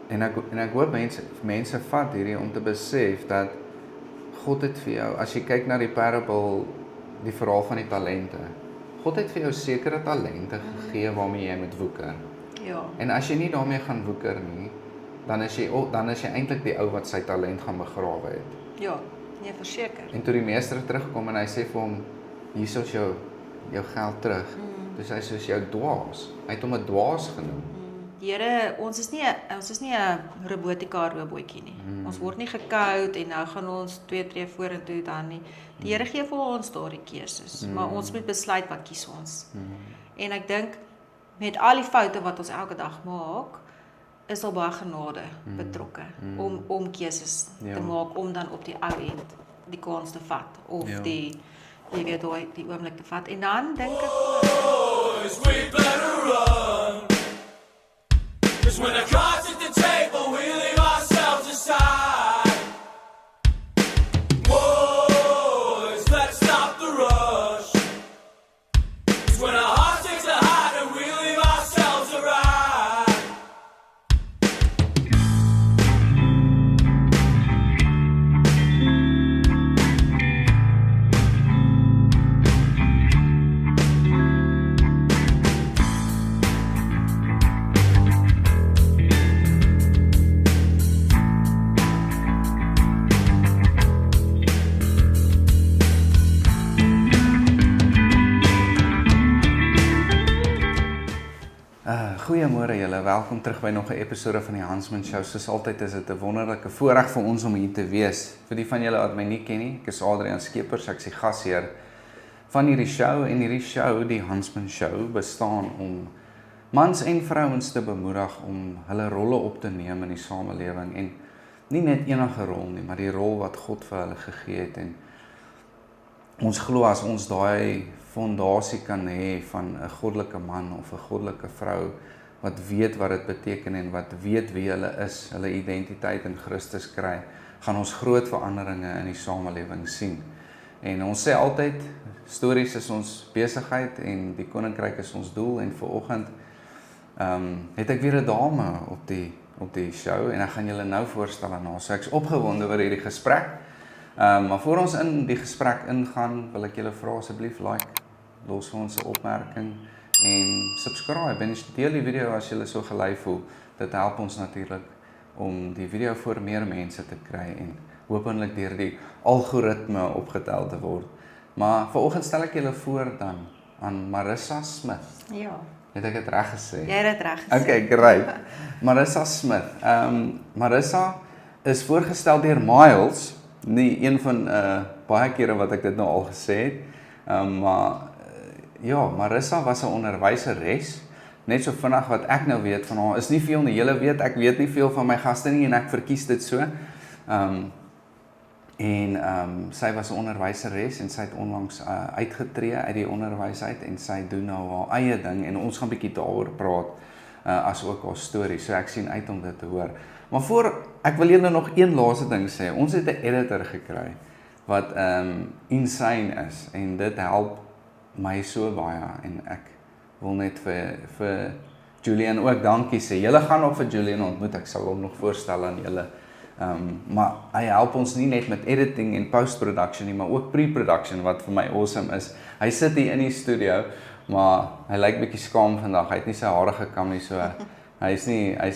En ek hoop mense vat hierdie om te besef dat God het vir jou, as jy kyk na die parable, die verhaal van die talente, God het vir jou sekere talente gegee waarmee jy moet woeker. Ja. En as jy nie daarmee gaan woeker nie, dan is jy eintlik die ou wat sy talent gaan begrawe het. Ja, nee, verseker. En toe die meester terugkom en hy sê vir hom, hier is jou geld terug. Dus hy soos jou dwaas. Hy het hom 'n dwaas genoem. Here, ons is nie 'n robotika robotjie nie. Ons word nie gekoud en nou gaan ons 2 tree vorentoe dan nie. Die Here gee vir ons daardie keuses, maar ons moet besluit wat kies ons. En ek dink met al die foute wat ons elke dag maak, is daar baie genade betrokke om keuses te maak om dan op die ou end die kans te vat of die jy weet die oomblik te vat. En dan dink ek Boys, we better run. 'Cause when the cards at the table, we leave ourselves aside. Boys, let's stop the rush. 'Cause when our heart takes a hide and we leave ourselves a ride. Goeiemôre julle, welkom terug by nog 'n episode van die Hansman Show. Soos altyd is dit 'n wonderlike voorreg vir ons om hier te wees. Vir die van julle wat my nie ken nie, ek is Adrian Skeepers, ek is die gasheer van hierdie show en hierdie show, die Hansman Show, bestaan om mans en vrouens te bemoedig om hulle rolle op te neem in die samelewing en nie net enige rol nie, maar die rol wat God vir hulle gegee het en ons glo as ons daai fondasie kan hê van 'n goddelike man of 'n goddelike vrou wat weet wat dit beteken en wat weet wie hulle is, hulle identiteit in Christus kry, gaan ons groot veranderinge in die samelewing sien. En ons sê altyd, stories is ons besigheid en die koninkryk is ons doel en vanoggend het ek weer 'n dame op die show en ek gaan julle nou voorstel aan haar. So ek's opgewonde oor hierdie gesprek. Maar voor ons in die gesprek ingaan, wil ek julle vra asseblief los vir ons 'n opmerking en subscribe en deel die video as julle so gelei voel. Dit help ons natuurlik om die video voor meer mense te kry en hopelik deur die algoritme opgetel te word. Maar vanoggend stel ek julle voor dan aan Marissa Smith. ja, Het ek dit reg gesê? jy het dit reg gesê. Okay, great. Marissa Smith. Marissa is voorgestel deur Miles, nie een van baie kere wat ek dit nou al gesê het. Ja, Marissa was 'n onderwyseres. Net so vinnig wat ek nou weet van haar is nie veel nie. Julle weet, ek weet nie veel van my gaste nie en ek verkies dit so. Sy was 'n onderwyseres en sy het onlangs uitgetree uit die onderwys uit en sy doen nou haar eie ding en ons gaan bietjie daaroor praat as ook haar storie. So ek sien uit om dit te hoor. Maar ek wil julle nog een laaste ding sê. Ons het 'n editor gekry wat insane is en dit help my so baie en ek wil net vir Julian ook dankie sê. Julle gaan nog vir Julian ontmoet, ek sal hom nog voorstel aan julle. Maar hy help ons nie net met editing en post-production nie, maar ook pre-production wat vir my awesome is. Hy sit hier in die studio, maar hy lyk bietjie skaam vandag. Hy het nie sy hare gekam nie, so hy is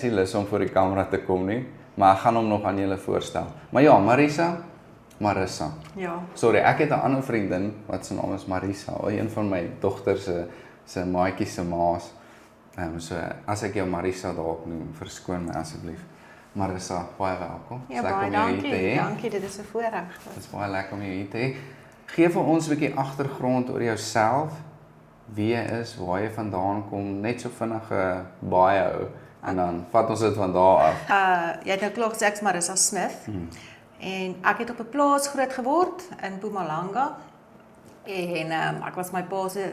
nie lus om voor die kamera te kom nie, maar ek gaan hom nog aan julle voorstel. Maar ja, Marissa. Ja. Sorry, ek het 'n ander vriendin wat se naam is Marissa, een van my dogter se maatjie se maas. So as ek jou Marissa dalk noem, verskoon my asseblief. Marissa, baie welkom. Ja, baie dankie. Dankie, dit is 'n voorreg. Dit is baie lekker om jou hier te hê. Gee vir ons 'n bietjie agtergrond oor jouself. Wie jy is, waar jy vandaan kom, net so vinnige bio en dan vat ons dit van daar af. Jy het nou klaar gesê ek's Marissa Smith. En ek het op 'n plaas groot geword in Mpumalanga. En ek was my pa se,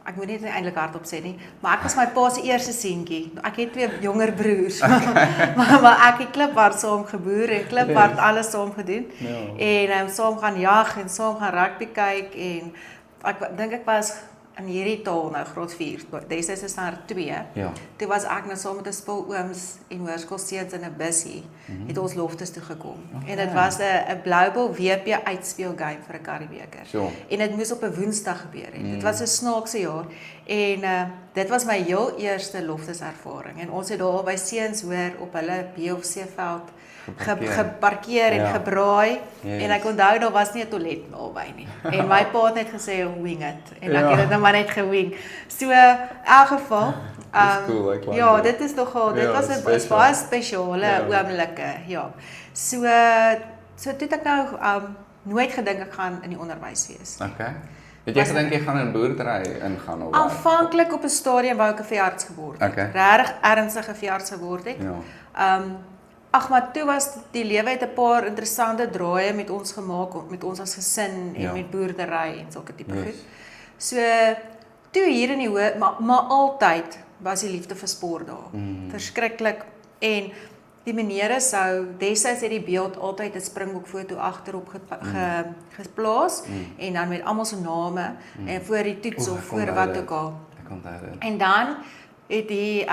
ek moet nie eintlik hardop sê nie, maar ek was my pa se eerste seentjie. Ek het 2 jonger broers. maar ek het Kliphard saam geboer en Kliphard alles saam gedoen. En saam gaan jag en saam gaan rugby kyk en ek dink ek was in hierdie taal nou graad 4, destyds is daar 2. Ja. Toe was ek nou saam met 'n spul ooms en hoërskoolseuns in 'n bussie, het ons Loftus toe gekom. En dit was 'n Bloubil WP uitspeel-game vir 'n Karibebeker. So. En dit moes op 'n Woensdag gebeur het. Dit was 'n snaakse jaar en dit was my heel eerste Loftus ervaring. En ons het daar by seuns hoor op hulle B of C veld geparkeer en gebraai. En ek onthou daar was nie 'n toilet naby nie. En my pa het net gesê wing it en ek het dit nou maar net gewing. So in elk geval, cool, ek like ja, dit. dit is nogal, dit was 'n baie spesiale oomblikke, ja. So toe het ek nou nooit gedink ek gaan in die onderwys wees. Okay. Het jy gedink jy gaan in boerdery ingaan of wat? Aanvanklik op 'n stadium wou ek 'n veearts geword het. Okay. Regtig ernstige veearts geword het. Ja. Ag, maar toe was die lewe het 'n paar interessante draaie met ons gemaak, met ons as gesin en met boerdery en sulke tipe goed. So toe hier in die maar altyd was die liefde vir sport daar. Verskriklik. En die menere sou destyds het die beeld altyd 'n Springbok foto agterop geplaas en dan met almal se name en voor die toets of voor wat ook al. Ek onthou dit. En dan het die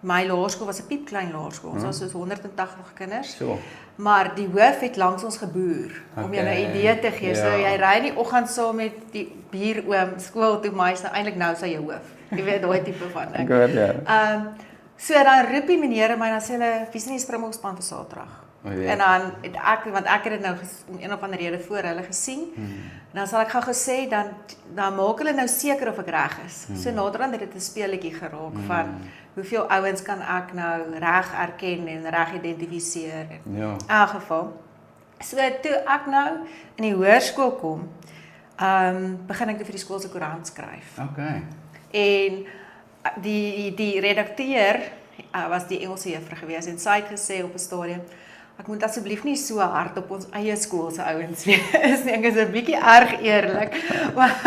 my laerskool was 'n piepklein laerskool. Ons was soos 180 kinders. So. Maar die hoof het langs ons geboer om jou 'n idee te gee. So jy ry in die oggend saam met die buuroom skool toe, maar hy's nou eintlik nou sy jou hoof. Jy weet daai tipe van ding. Goed, ja. So dan roep die menere my en dan sê hulle, "Wie is nie die Springbokspan vir Saterdag?" En dan het want ek het dit nou om een of ander rede voor hulle gesien. En dan sal ek gou gesê dan maak hulle nou seker of ek reg is. So naderhand het dit 'n speletjie geraak van hoeveel ouens kan ek nou reg erken en reg identifiseer. Ja. In elk geval. So toe ek nou in die hoërskool kom, begin ek vir die skool se koerant skryf. Okay. En die redakteur was die Engelse juffrou gewees en sy het gesê op 'n stadium, ek moet asseblief nie so hard op ons eie skool se ouens wees nie. Ek is 'n bietjie erg eerlik. Maar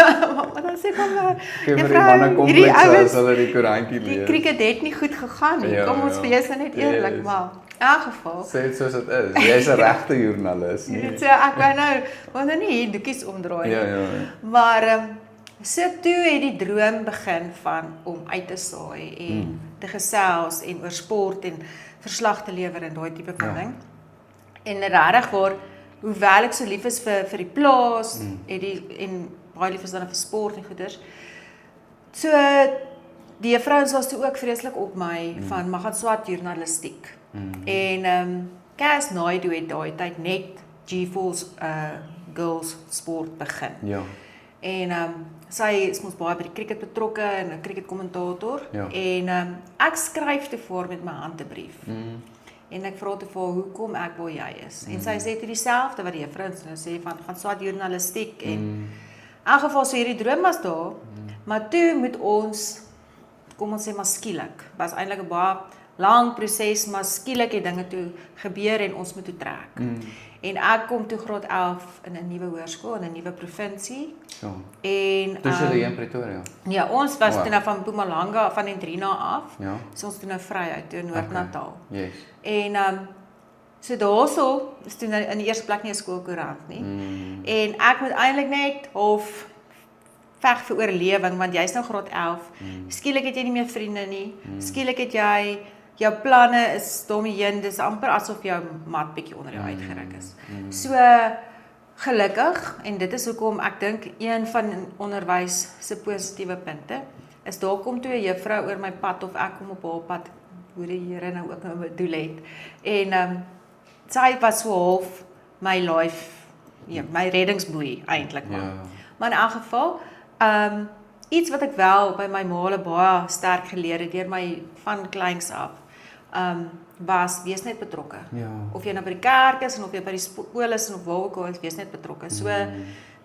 dan sê kom maar, juffrou, hierdie ouens sal die koerantjie lees. Die cricket het nie goed gegaan nie. Kom ons wees net eerlik, maar in elk geval. Sê dit soos dit is. Jy's 'n regte joernalis, nie? So ek wou nou nie hier doekies omdraai nie. Ja. Maar so toe het die droom begin van om uit te saai en te gesels en oor sport en verslag te lewer en daai tipe van ding. En regtig waar, hoewel ek so lief is vir die plaas en baie lief is dan vir sport en goeders. So die juffrouens was toe ook vreeslik op my van maar gaan swat journalistiek. En Cass Naidoo het daai tyd net GeForce girls sport begin. Ja. En sy is mos baie by die cricket betrokke en 'n cricketkommentator. Ja. En ek skryf te voor met my handebrief. En ek vra te vir hoekom ek waar jy is. En sy sê toe dieselfde wat die juffrouens nou sê van gaan swat journalistiek en in elk geval so hierdie droom was daar. Maar toe moet ons kom ons sê maar skielik. Was eintlik 'n baie lang proses, maar skielik het dinge toe gebeur en ons moet toe trek. En ek kom toe graad 11 in 'n nuwe hoërskool in 'n nuwe provinsie. So. En Dis hulle in Pretoria. ja, ons was toe nou van Mpumalanga van Endrina af. Ja. So ons toe nou vry uit toe in Noord-Natal. Yes. En so daarso is toe nou in die eerste plek nie 'n skoolkoerant nie. En ek moet eintlik net half veg vir oorlewing want jy's nou graad 11. Skielik het jy nie meer vriende nie. Skielik het jy jou planne is daarmee heen. Dis amper asof jou mat bietjie onder jou uitgeruk is. So gelukkig en dit is hoekom ek dink een van onderwys se positiewe punte is daar kom toe 'n juffrou oor my pad of ek kom op haar pad hoe die Here nou ook nou bedoel het. En sy was so half my life, my reddingsboei eintlik maar. Ja. Maar in elk geval, iets wat ek wel by my maale baie sterk geleer het deur my van kleins af, was wees net betrokke. Ja. Of jy nou by die kerk is en of jy by die skool is en of waar ook al is, wees net betrokke. So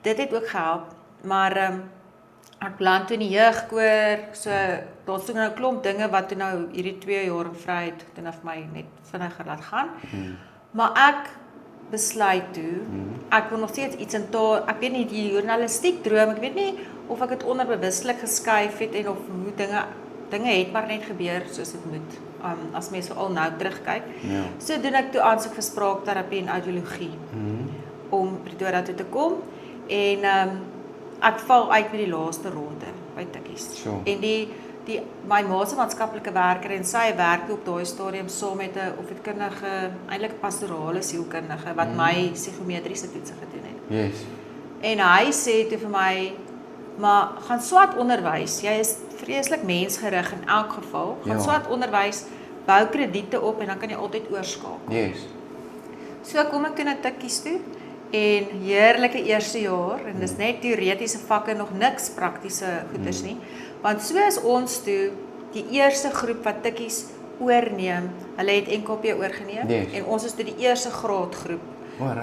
dit het ook gehelp. Maar ek beland toe in die jeugkoor, so daar's toe nou 'n klomp dinge wat toe nou hierdie 2 jaar in vryheid toe nou vir my net vinniger laat gaan. Maar ek besluit toe, ek wil nog steeds iets in taal, ek weet nie die journalistiek droom, ek weet nie of ek dit onderbewustelik geskuif het en of hoe dinge het maar net gebeur soos dit moet. As mens al nou terugkyk. Ja. So doen ek toe aansoek vir spraakterapie en audiologie om Pretoria toe te kom en ek val uit met die laaste ronde by tikkies. Sure. En my ma se maatskaplike werker en sy werk op daai stadium saam met 'n opvoedkundige, eintlik pastorale sielkundige wat my psigometriese toetse gedoen het. Yes. En hy sê toe vir my, maar gaan swat onderwys. Jy is vreeslik mensgerig in elk geval. Gaan swat onderwys, bou krediete op en dan kan jy altyd oorskakel. Yes. So kom ek toe na tikkies toe en heerlike eerste jaar en dis net teoretiese vakke, nog niks praktiese goeders nie. Want so is ons toe die eerste groep wat tikkies oorneem. Hulle het NKP oorgeneem en ons is toe die eerste graadgroep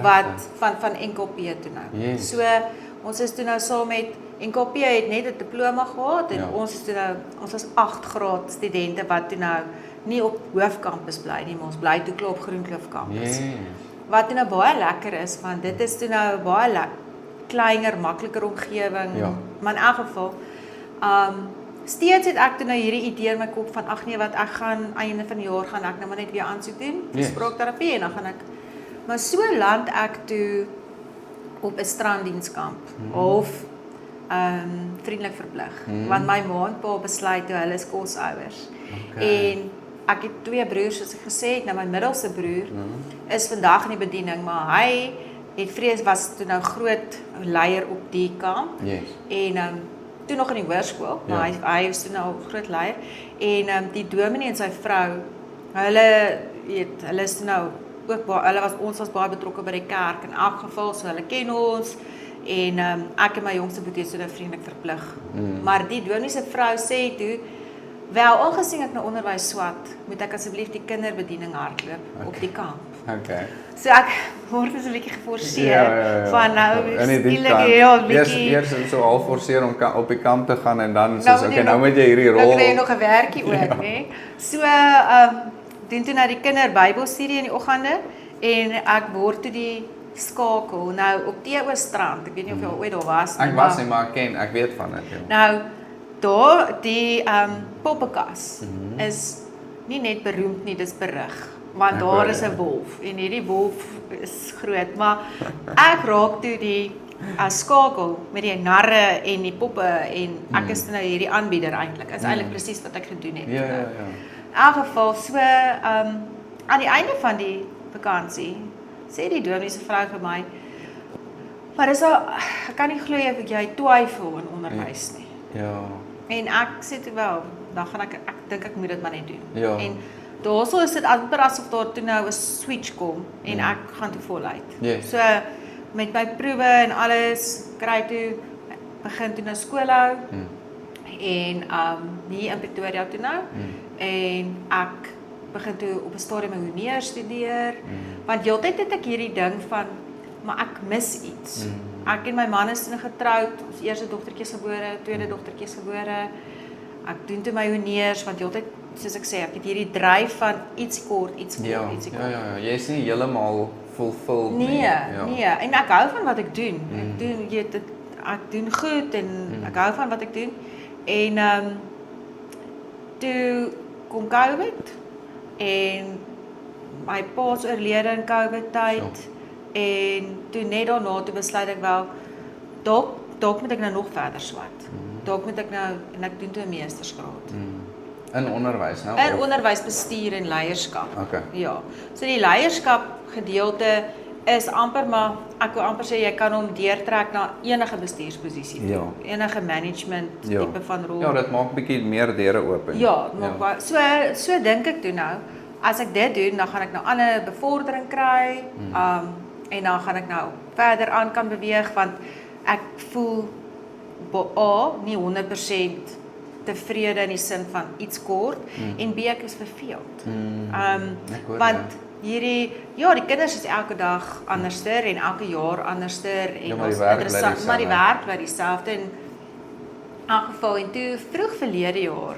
wat van NKP toe nou. Yes. So ons is toe nou saam met NKP het net 'n diploma gehad en ons is toe nou ons was 8 graad studente wat toe nou nie op hoofkampus bly nie, maar ons bly toe klaar op Groenkloof kampus. Yes. Wat toe nou baie lekker is, want dit is toe nou baie kleiner, makliker omgewing. Ja. Maar in elk geval, steeds het ek toe nou hierdie idee in my kop van ag nee, wat ek gaan einde van die jaar gaan ek nou maar net weer aansoek doen vir spraakterapie en dan gaan ek. Maar so land ek toe op 'n stranddienskamp of vriendelik verplig. Want my ma en pa besluit toe hulle is kosouers. En ek het 2 broers soos ek gesê het, nou my middelste broer is vandag in die bediening, maar hy het was toe nou groot leier op die kamp. Yes. En toe nog in die hoërskool, maar hy was toe nou groot leier. En die dominee en sy vrou, hulle is toe nou ook ons was baie betrokke by die kerk in elk geval, so hulle ken ons. En ek en my jongste boetie is toe nou vriendelik verplig. Maar die dominee se vrou sê toe, wel, aangesien ek nou onderwys swat, moet ek asseblief die kinderbediening hardloop op die kamp. Okay. So ek word dus 'n bietjie geforseer van nou skielik bietjie eers so half forceer om op die kamp te gaan en dan soos okay, nou moet jy hierdie rol. Nou kry jy nog 'n werkie ook, nê? So doen toe na die kinderbybelstudie in die oggende en ek word toe die skakel nou op TO Strand. Ek weet nie of jy ooit daar was nie. Ek was nie, maar ek weet van dit. Nou daar die poppekas is nie net beroemd nie, dis berig. Want daar is 'n wolf en hierdie wolf is groot, maar ek raak toe die skakel met die narre en die poppe en ek is nou hierdie aanbieder eintlik. Is eintlik presies wat ek gedoen het. Ja. In elk geval so aan die einde van die vakansie sê die dominee se vrou vir my, maar ek kan nie glo jy twyfel in onderwys nie. Ja. En ek sê toe wel, dan gaan ek dink ek moet dit maar net doen. Ja. En daarso is dit amper asof daar toe nou 'n switch kom en ek gaan toe voluit. Yes. So met my proewe en alles kry toe begin toe nou skool hou. En hier in Pretoria toe nou. En ek begin toe op 'n stadium hoër studeer. Want heeltyd het ek hierdie ding van maar ek mis iets. Ek en my man is toe getroud, ons eerste dogtertjie is gebore, tweede dogtertjie is gebore. Ek doen toe my honeurs want heeltyd soos ek sê, ek het hierdie dryf van iets kort. Ja, jy is nie heeltemal fulfilled nie. Nee, en ek hou van wat ek doen. Ek doen goed en ek hou van wat ek doen. En toe kom COVID en my pa is oorlede in COVID tyd. En toe net daarna toe besluit ek wel dalk moet ek nou nog verder swat. Dalk moet ek nou en ek doen toe 'n meestersgraad. In onderwys nou? In onderwysbestuur en leierskap. Okay. Ja. So die leierskap gedeelte is amper maar ek wil amper sê jy kan hom deurtrek na enige bestuursposisie toe. Ja. Enige management tipe van rol. Ja, dit maak bietjie meer deure oop. Ja, maak so dink ek toe nou, as ek dit doen, dan gaan ek nou ander bevordering kry. En dan gaan ek nou verder aan kan beweeg want ek voel nie 100% tevrede in die sin van iets kort en B ek is verveeld. Want die kinders is elke dag anderster en elke jaar anderster en maar die werk bly dieselfde en in elk geval en toe vroeg verlede jaar.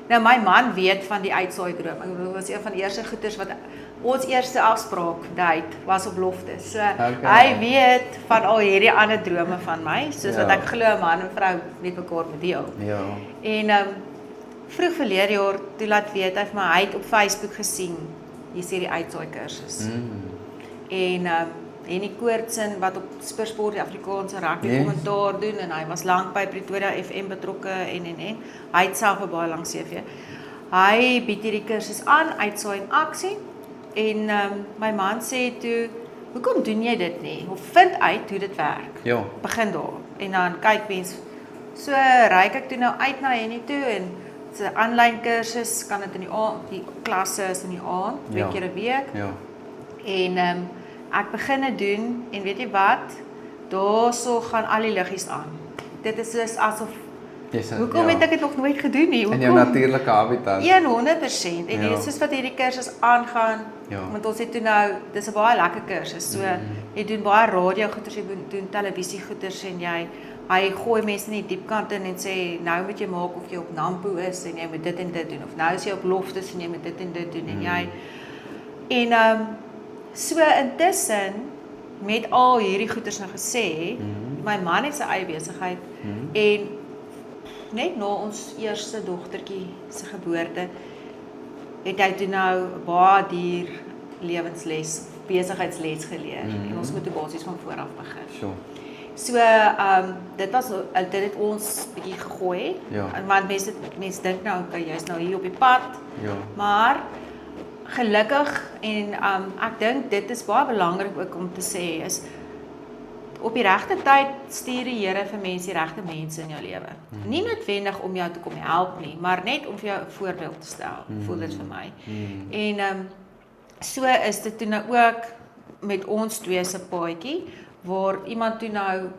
Nou my man weet van die uitsaai-droom. Ek bedoel, was een van die eerste goeters wat ons eerste afspraak date was op Loftes. So hy weet van al hierdie ander drome van my, soos wat ek glo man en vrou met mekaar moet deel. Ja. En vroeg verlede jaar toe laat weet hy vir my, hy het op Facebook gesien, hier sê die uitsaai kursus. En Henny Koortsen wat op Spursport die Afrikaanse rugby kommentaar doen en hy was lank by Pretoria FM betrokke en. Hy het self 'n baie lang CV. Hy bied hierdie kursus aan, uitsaai en aksie. En my man sê toe, hoekom doen jy dit nie? Of vind uit hoe dit werk. Ja. Begin daar. En dan kyk mens. So reik ek toe nou uit na Henny toe en dit's 'n aanlyn kursus, kan dit in die aand, die klasse is in die aand, 2 keer 'n week. Ja. En ek begin dit doen en weet jy wat? Daarso gaan al die liggies aan. Dit is soos asof hoekom het ek dit nog nooit gedoen nie? In jou natuurlike habitat. 100%. En dit is soos wat hierdie kursus aangaan. Ja. Want ons het toe nou, dis 'n baie lekker kursus. So jy doen baie radio goeters, jy doen televisie goeters en hy gooi mense in die diepkant in en sê nou moet jy maak of jy op Nampo is en jy moet dit en dit doen of nou is jy op Loftus en jy moet dit en dit doen en jy so intussen met al hierdie goeters nou gesê, my man het sy eie besigheid en net na ons eerste dogtertjie se geboorte het hy toe nou 'n baie duur lewensles, besigheidsles geleer en ons moet toe basies van voor af begin. Sure. So dit het ons bietjie gegooi. Ja. Want mense dink nou okay, jy's nou hier op die pad. Ja. Maar gelukkig en ek dink dit is baie belangrik ook om te sê is op die regte tyd stuur die Here vir mense die regte mense in jou lewe. Nie noodwendig om jou te kom help nie, maar net om vir jou 'n voorbeeld te stel, voel dit vir my. En so is dit toe nou ook met ons twee se paadjie waar iemand toe nou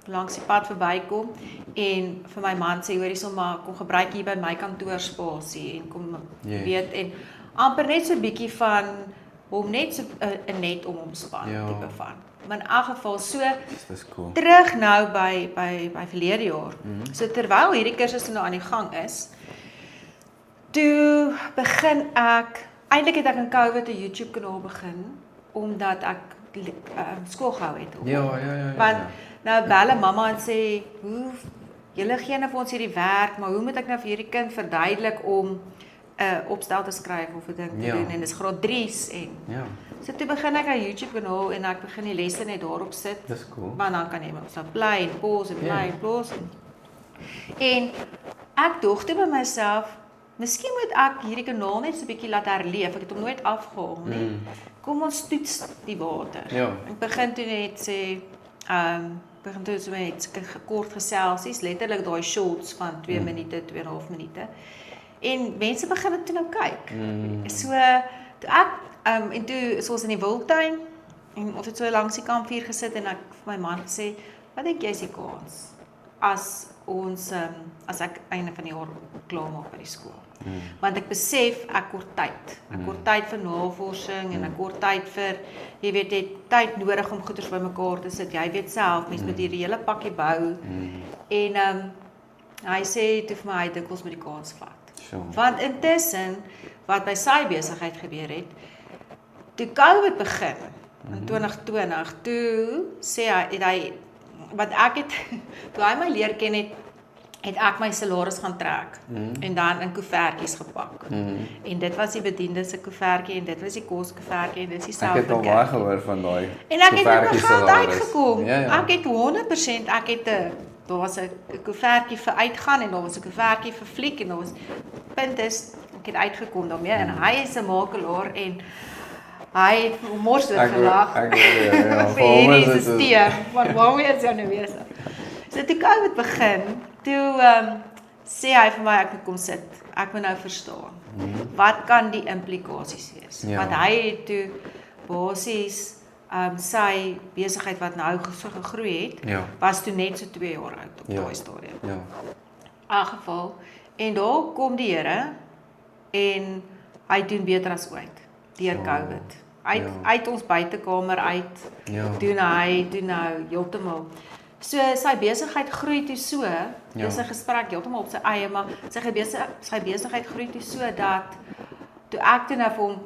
langs die pad verbykom en vir my man sê hoorie sommer kom gebruik hier by my kantoorspasie en kom weet en amper net so 'n bietjie van hom net so 'n net om omspan tipe van. Maar in elk geval so Dis cool. terug nou by verlede jaar. So terwyl hierdie kursus nou aan die gang is, toe begin ek eintlik het ek in COVID 'n YouTube kanaal begin omdat ek skool gehou het. Ja. Want nou bel mamma en sê, "Hoe julle gee nou vir ons hierdie werk, maar hoe moet ek nou vir hierdie kind verduidelik om 'n opstel te skryf of 'n ding te doen en dis graad 3's en Ja. So toe begin ek 'n YouTube kanaal en ek begin die lesse net daarop sit. Dis cool. Maar dan kan jy maar so play en pause en play en pause. En ek dog toe by myself, miskien moet ek hierdie kanaal net so 'n bietjie laat herleef. Ek het hom nooit afgehaal nie. Kom ons toets die water. Ja. Ek begin toe net sê begin toe so met kort geselsies, letterlik daai shorts van 2 minute, 2,5 minute. En mense begin dit toe nou kyk. So toe ek en toe is ons in die Wildtuin en ons het so langs die kampvuur gesit en ek vir my man gesê, wat dink jy is die kans as ons as ek einde van die jaar klaar maak by die skool? Want ek besef ek kort tyd. Ek kort tyd vir navorsing en ek kort tyd vir jy weet jy het tyd nodig om goeders bymekaar te sit. Jy weet self, mens moet hierdie hele pakkie bou. En hy sê toe vir my hy dink ons moet die kans vat. Sure. Want intussen wat by sy besigheid gebeur het, toe COVID begin in 2020, toe sê hy wat ek het toe hy my leer ken het ek my salaris gaan trek en dan in koevertjies gepak. En dit was die bediende se koevertjie en dit was die kos koevertjie en dis dieselfde. Ek het al baie gehoor van daai. En ek het met my koevertjie geld salaris. uitgekom. Ja. Ek het 100%, daar was 'n koevertjie vir uitgaan en daar was 'n koevertjie vir fliek en daar was punt is ek het uitgekom daarmee en hy is 'n makelaar en hy het mors dit gelag. Ek ja. Vir hierdie stelsel, want waarom is jy nou weer so? So toe COVID begin, toe sê hy vir my ek moet kom sit. Ek moet nou verstaan. Wat kan die implikasies wees? Ja. Want hy het toe basies sy besigheid wat nou so gegroei het, was toe net so 2 jaar oud op daai stadium. Ja. In elk geval en daar kom die Here en hy doen beter as ooit deur COVID. Uit ons buitekamer uit doen hy nou heeltemal. So sy besigheid groei toe so, dis 'n gesprek heeltemal op sy eie, maar sy besigheid groei toe so dat toe ek toe nou vir hom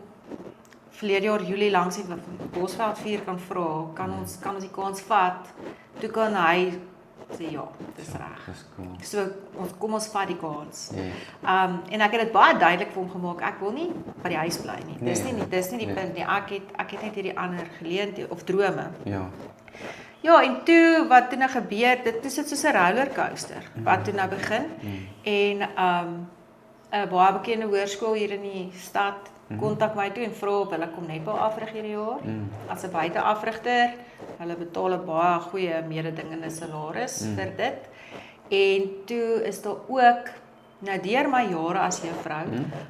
verlede jaar Julie langs die Bosveldvuur kan vra, kan ons die kans vat, toe kan hy sê ja, dis reg. Dis cool. So kom ons vat die kans. Yes. En ek het dit baie duidelik vir hom gemaak. Ek wil nie by die huis bly nie. Dis Nee. nie die punt nie. Ek het net hierdie ander geleenthede of drome. Ja. Ja, en toe wat toe nou gebeur, dit is dit soos 'n rollercoaster wat toe nou begin. En 'n baie bekende hoërskool hier in die stad kontak my toe en vra of hulle kom netbal afrig hierdie jaar. As 'n buiteafrigter, hulle betaal 'n baie goeie mededingende salaris vir dit. En toe is daar ook nou deur my jare as juffrou,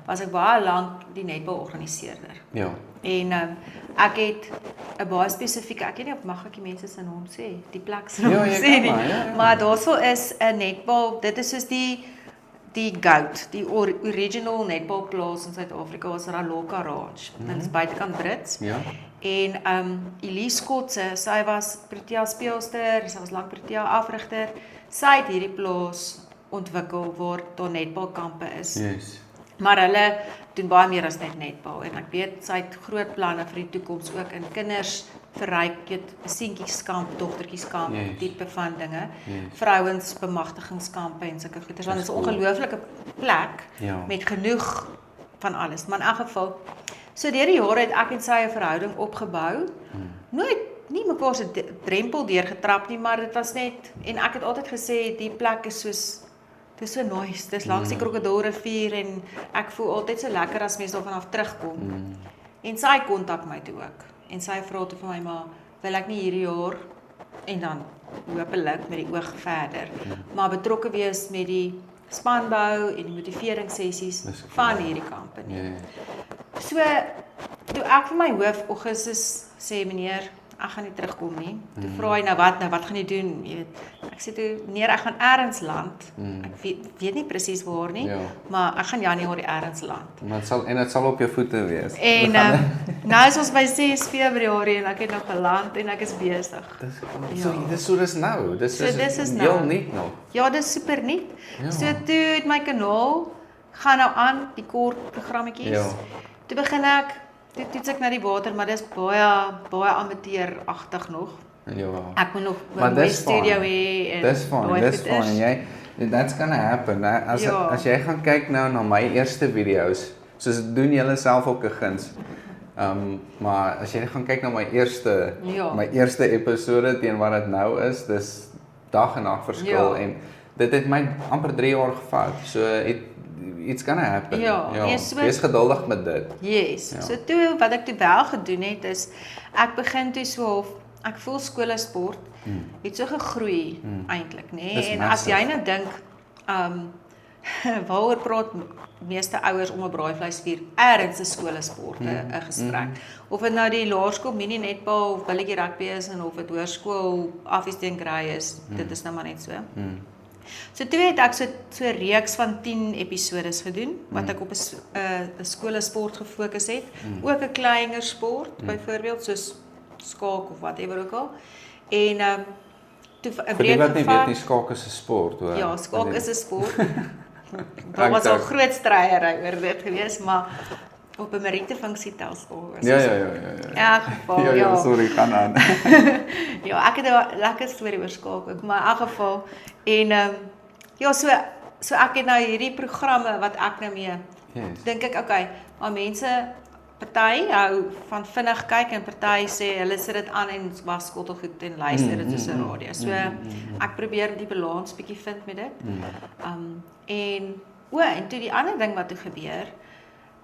was ek baie lank die netbal organiseerder. Ja. En ek het 'n baie spesifieke, ek weet nie of mag ek die mense se naam sê, die plek se naam Ja, jy sê kan nie. maar, ja. Maar daarso is 'n netbal, dit is soos die GOAT, die original netbalplaas in Suid-Afrika was Raloka Ranch. Dit is buitekant Brits. Ja. En Elise Kotse, sy was Protea speelster, sy was lank Protea afrigter. Sy het hierdie plaas ontwikkel waar daar netbalkampe is. Yes. Maar hulle doen baie meer as net netbal en ek weet sy het groot planne vir die toekoms ook in kinders verryk, weet seentjieskamp, dogtertjieskamp, Yes. tipe van dinge. Yes. Vrouens bemagtigingskampe en sulke goeders. Want dit is 'n ongelooflike plek Ja. met genoeg van alles. Maar in elk geval, so deur die jare het ek en sy 'n verhouding opgebou. Nooit nie mekaar se drempel deurgetrap nie, maar dit was net en ek het altyd gesê die plek is soos dis so nice, dis langs die Krokodilrivier en ek voel altyd so lekker as mense daarvan af terugkom. En sy kontak my toe ook. En sy vra toe vir my, maar wil ek nie hierdie jaar en dan hopelik met die oog verder, maar betrokke wees met die spanbou en die motiveringssessies Dis cool. van hierdie kampe nie. Ja. So toe ek vir my hoof Augustus sê meneer, ek gaan nie terugkom nie. Toe vra hy nou wat gaan jy doen? Jy weet, ek sê toe meneer, ek gaan elders land. Ek weet nie presies waar nie, Ja. maar ek gaan Januarie elders land. Maar dit sal op jou voete wees. En nou is ons by 6 Februarie en ek het nog geland en ek is besig. Dis Ja. so dis so dis nou. Dis So dis is heel nou. nie nog. Ja, dis super nuut. Ja. So toe het my kanaal gaan nou aan die kort programmetjies. Ja. Toe begin ek, toe toets ek na die water, maar dis baie amateuragtig nog. Ja. Ek moet nog Maar 'n mooi dis studio fine. hê en Dis fine, dis goeders. fine. That's gonna happen. Né? Ja. As jy gaan kyk nou na my eerste video's, soos doen julle self ook 'n guns. Maar as jy gaan kyk na my Ja. eerste episode teen wat dit nou is, dis dag en nag verskil Ja. en dit het my amper 3 jaar gevat. So it's gonna happen. Ja, nee, so- Wees geduldig met dit. Yes. Ja. So toe wat ek toe wel gedoen het is ek begin toe so half ek voel skole sport het so gegroei eintlik, nê? Dis En as massive. jy nou dink waaroor praat meeste ouers om 'n braaivleisvuur ergens 'n skole sport 'n gesprek. Of dit nou die laerskool mini netbal of billetjie rugby is en of dit hoërskool afsteenkry is, dit is nou maar net so. So toe het ek so 'n reeks van 10 episodes gedoen wat ek op 'n skolesport gefokus het, ook 'n kleiner sport byvoorbeeld soos skaak of whatever ook al. En toe 'n Vir die breed wat nie gevat. weet nie, skaak is 'n sport, hoor. Ja, skaak is 'n sport. Daar was al groot stryery oor dit gewees, maar op 'n Merite-funksie tel skaak. Ja. In elk geval, Ja, sorry, gaan aan. Ja, ek het 'n lekker storie oor skaak ook, maar in elk geval en ja, so ek het nou hierdie programme wat ek nou mee Yes. dink ek okay, maar mense party hou van vinnig kyk en party sê hulle sit dit aan en was skottelgoed en luister dit soos 'n radio. So ek probeer die balans bietjie vind met dit. En toe die ander ding wat toe gebeur,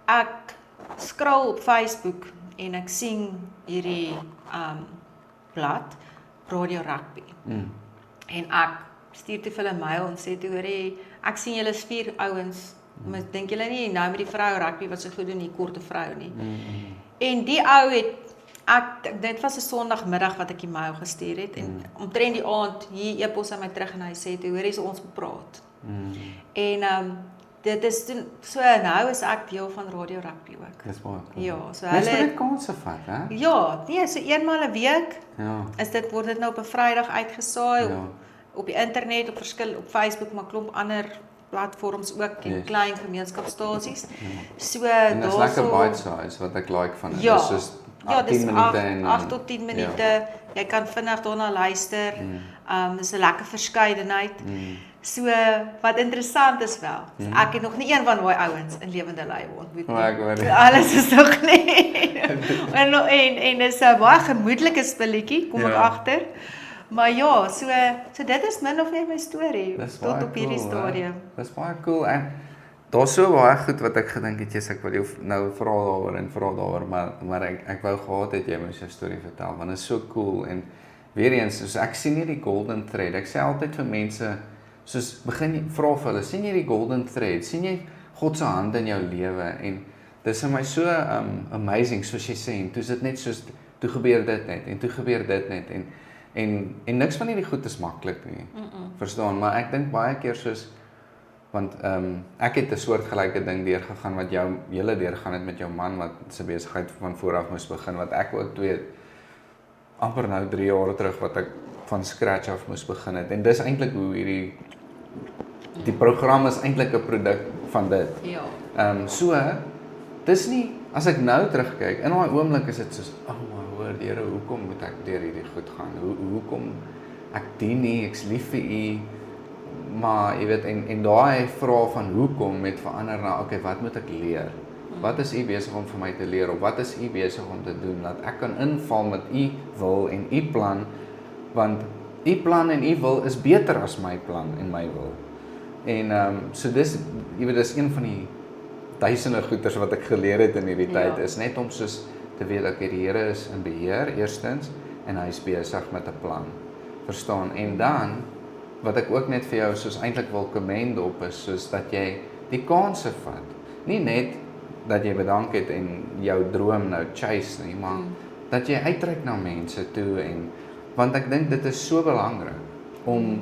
ek scroll op Facebook en ek sien hierdie blad Radio Rugby. En ek stuur toe vir hulle mail en sê toe hoorie, ek sien julle is 4 ouens, maar dink julle nie nou met die vrou rugby wat so goed doen, die korte vrou nie. En die ou het dit was 'n Sondagmiddag wat ek die mail gestuur het en omtrent die aand hier e-pos aan my terug en hy sê toe hoorie, so ons moet praat. En dit is toen so nou is ek deel van Radio Rugby ook. Dis baie cool. Ja, so Mens moet hulle net kansse vat, hè? ja, nee, so eenmal 'n week Ja. word dit nou op 'n Vrydag uitgesaai Ja. op die internet, op Facebook, maar klomp ander platforms ook en Yes. klein gemeenskapsstasies. So En dis lekker daarso bite size wat ek like van dit. Ja. Dis soos Ja, dis 10 minute en 8 tot 10 minute. Jy kan vinnig daarna luister. Dis 'n lekker verskeidenheid. So wat interessant is wel. Ek het nog nie een van daai ouens in lewende lywe ontmoet nie. Maar ek hoor nie. Alles is nog nie. en dis 'n baie gemoedelike spulletjie, kom ek Ja. agter. Maar ja, so dit is min of meer my storie Dis tot baie op hierdie cool, stadium. Dis baie cool en daar's so baie goed wat ek gedink het jy's ek wil jou nou vra daaroor maar ek wou gehad het jy my se storie vertel want dit is so cool en weer eens soos ek sien nie die golden thread. Ek sê altyd vir mense soos begin jy vra vir hulle, sien jy die golden thread? Sien jy God se hand in jou lewe en dis vir my so amazing soos jy sê en toe is dit net soos toe gebeur dit net en toe gebeur dit net en niks van hierdie goed is maklik nie. Verstaan, maar ek dink baie keer soos want ek het 'n soortgelyke ding deurgegaan wat julle deurgaan het met jou man wat se besigheid van voor af moes begin wat ek ook weet amper nou 3 jaar terug wat ek van scratch af moes begin het en dis eintlik hoe die program is eintlik 'n produk van dit. Ja. So dis nie as ek nou terugkyk in daai oomblik is dit soos oh my word Here hoekom moet ek deur hierdie goed gaan? Hoekom ek dien nie, ek's lief vir U. Maar jy weet en daai vraag van hoekom het verander na okay, wat moet ek leer? Wat is U besig om vir my te leer of wat is U besig om te doen dat ek kan inval met U wil en U plan want U plan en U wil is beter as my plan en my wil. En so dis jy weet dis een van die duisende goeters wat ek geleer het in hierdie tyd is net om soos te weet dat die Here is in beheer eerstens en hy is besig met 'n plan. Verstaan? En dan wat ek ook net vir jou soos eintlik wil commend op is soos dat jy die kanse vat. Nie net dat jy bedank het en jou droom nou chase nie, maar dat jy uitreik na mense toe en want ek dink dit is so belangrik om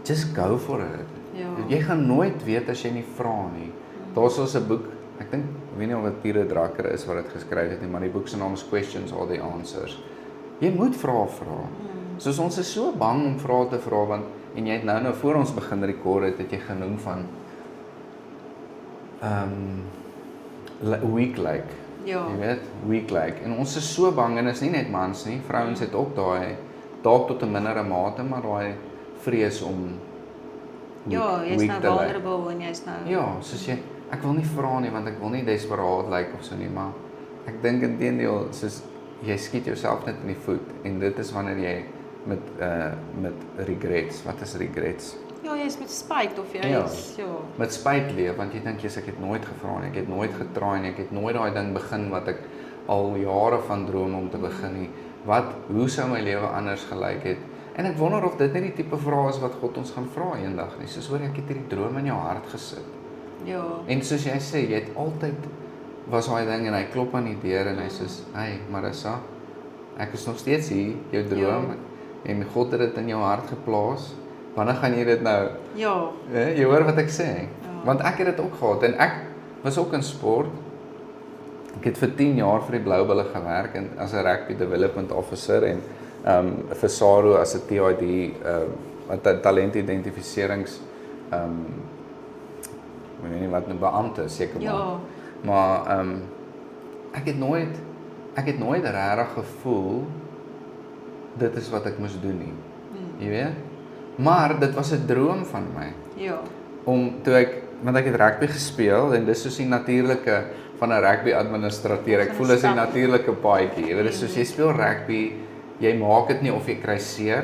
just go for it. Ja. Jy gaan nooit weet as jy nie vra nie. Daar's so 'n boek, ek dink ek weet nie of dit Peter Drucker is wat dit geskryf het nie, maar die boek se naam is Questions Are the Answers. Jy moet vra. Soos ons is so bang om vrae te vra want en jy het nou voor ons begin rekord het jy genoem van weak-like. Ja. Jy weet, weak-like. En ons is so bang en is nie net mans nie, vrouens het ook daai dalk tot 'n mindere mate maar daai vrees om Ja, jy's nou vulnerable en jy's nou Ja, soos jy ek wil nie vra nie want ek wil nie desperaat lyk of so nie, maar ek dink inteendeel soos jy skiet jouself net in die voet en dit is wanneer jy met regrets. Wat is regrets? Ja, jy's met spyt of jy Ja. is Met spyt leef want jy dink ek het nooit gevra nie, ek het nooit getraai nie, ek het nooit daai ding begin wat ek al jare van droom om te begin nie. Hoe sou my lewe anders gelyk het? En ek wonder of dit net die tipe vrae is wat God ons gaan vra eendag nie. Soos hoor ek het hierdie droom in jou hart gesit. Ja. En soos jy sê, jy het altyd was daai ding en hy klop aan die deur en hy sê, "Hey, Marissa, ek is nog steeds hier, jou droom en God het dit in jou hart geplaas. Wanneer gaan jy dit nou?" Ja. Jy hoor wat ek sê? Want ek het dit ook gehad en ek was ook in sport. Ek het vir 10 jaar vir die Blou Bulle gewerk en as 'n rugby development officer en vir SARO as 'n TID talentidentifiserings ek weet nie wat 'n beampte seker maar ek het nooit regtig gevoel dit is wat ek moes doen nie. Jy weet? Maar dit was 'n droom van my. Ja. Want ek het rugby gespeel en dis soos die natuurlike van 'n rugby administrateur. Ek voel as 'n natuurlike paadjie. Jy weet, dis soos jy speel rugby, jy maak dit nie of jy kry seer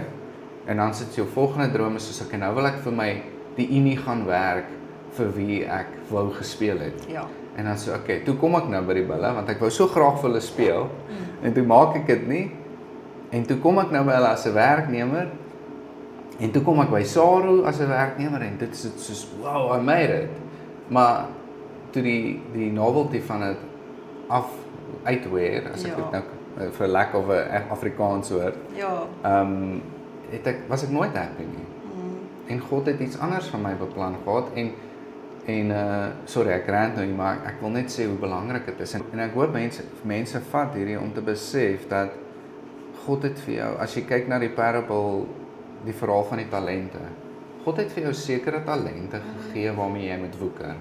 en dan sit jou volgende droom is soos ek nou wil ek vir my die unie gaan werk vir wie ek wou gespeel het. Ja. En dan so okay, toe kom ek nou by die Bulle want ek wou so graag vir hulle speel en toe maak ek dit nie. En toe kom ek nou by hulle as 'n werknemer. En toe kom ek by SARO as 'n werknemer en dit is soos wow, I made it. Maar toe die novelty van dit uitweer as ek dit nou vir lack of 'n Afrikaans woord. Ja. Was ek nooit happy nie. En God het iets anders van my beplan gehad en sorry ek rant nou maar ek wil net sê hoe belangrik dit is en ek hoop mense vat hierdie om te besef dat God het vir jou as jy kyk na die parable die verhaal van die talente. God het vir jou sekere talente gegee waarmee jy moet woeker.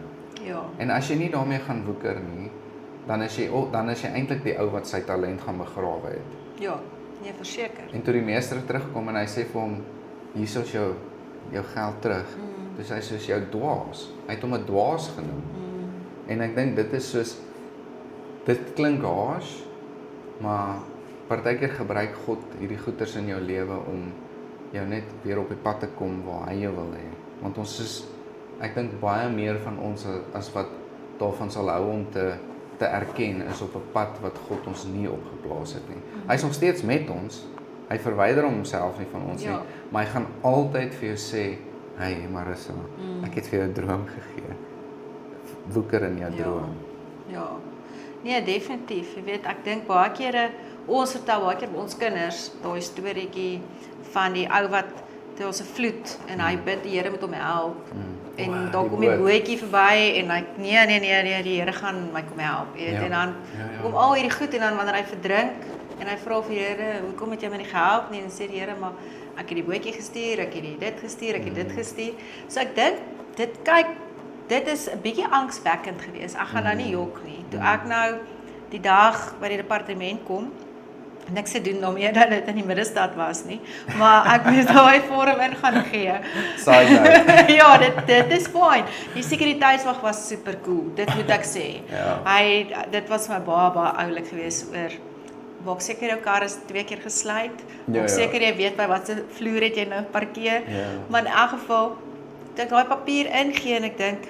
Ja. En as jy nie daarmee gaan woeker nie, dan is jy eintlik die ou wat sy talent gaan begrawe het. Ja, nee, verseker. En toe die meester terugkom en hy sê vir hom, hier is jou geld terug. Dus hy soos jou dwaas. Hy het hom 'n dwaas genoem. En ek dink dit is soos, dit klink harsh, maar partykeer gebruik God hierdie goeters in jou lewe om jou net weer op die pad te kom waar hy jou wil hê. Want ons is, ek dink baie meer van ons as wat daarvan sal hou om te erken is op 'n pad wat God ons nie opgeplaas het nie. Hy is nog steeds met ons. Hy verwyder homself nie van ons nie, maar hy gaan altyd vir jou sê, hey Marissa, ek het vir jou 'n droom gegee. Woeker in jou droom. Ja. Nee, definitief. Jy weet, ek dink baie kere, ons vertel baie keer by ons kinders daai storieetjie van die ou wat toe ons 'n vloed en hy bid die Here moet hom help. En daar kom die bootjie verby en hy nee, die Here gaan my kom help. Weet, en dan kom al hierdie goed en dan wanneer hy verdrink en hy vra vir die Here, hoekom het jy my nie gehelp nie? En sê die Here, maar ek het die bootjie gestuur, ek het dit gestuur, ek het dit gestuur. So ek dink dit is 'n bietjie angswekkend geweest. Ek gaan nou nie jok nie. Toe ek nou die dag by die departement kom, niks te doen daarmee dat dit in die middestad was nie, maar ek moes daai vorm in gaan gee. Side note. Ja, dit is fyn. Die sekuriteitswag was super cool, dit moet ek sê. Dit was my baie oulik geweest oor, maak seker jou kar is 2 keer gesluit, maak seker jy weet by watse vloer het jy nou parkeer, maar in elk geval, ek daai papier ingee en ek dink,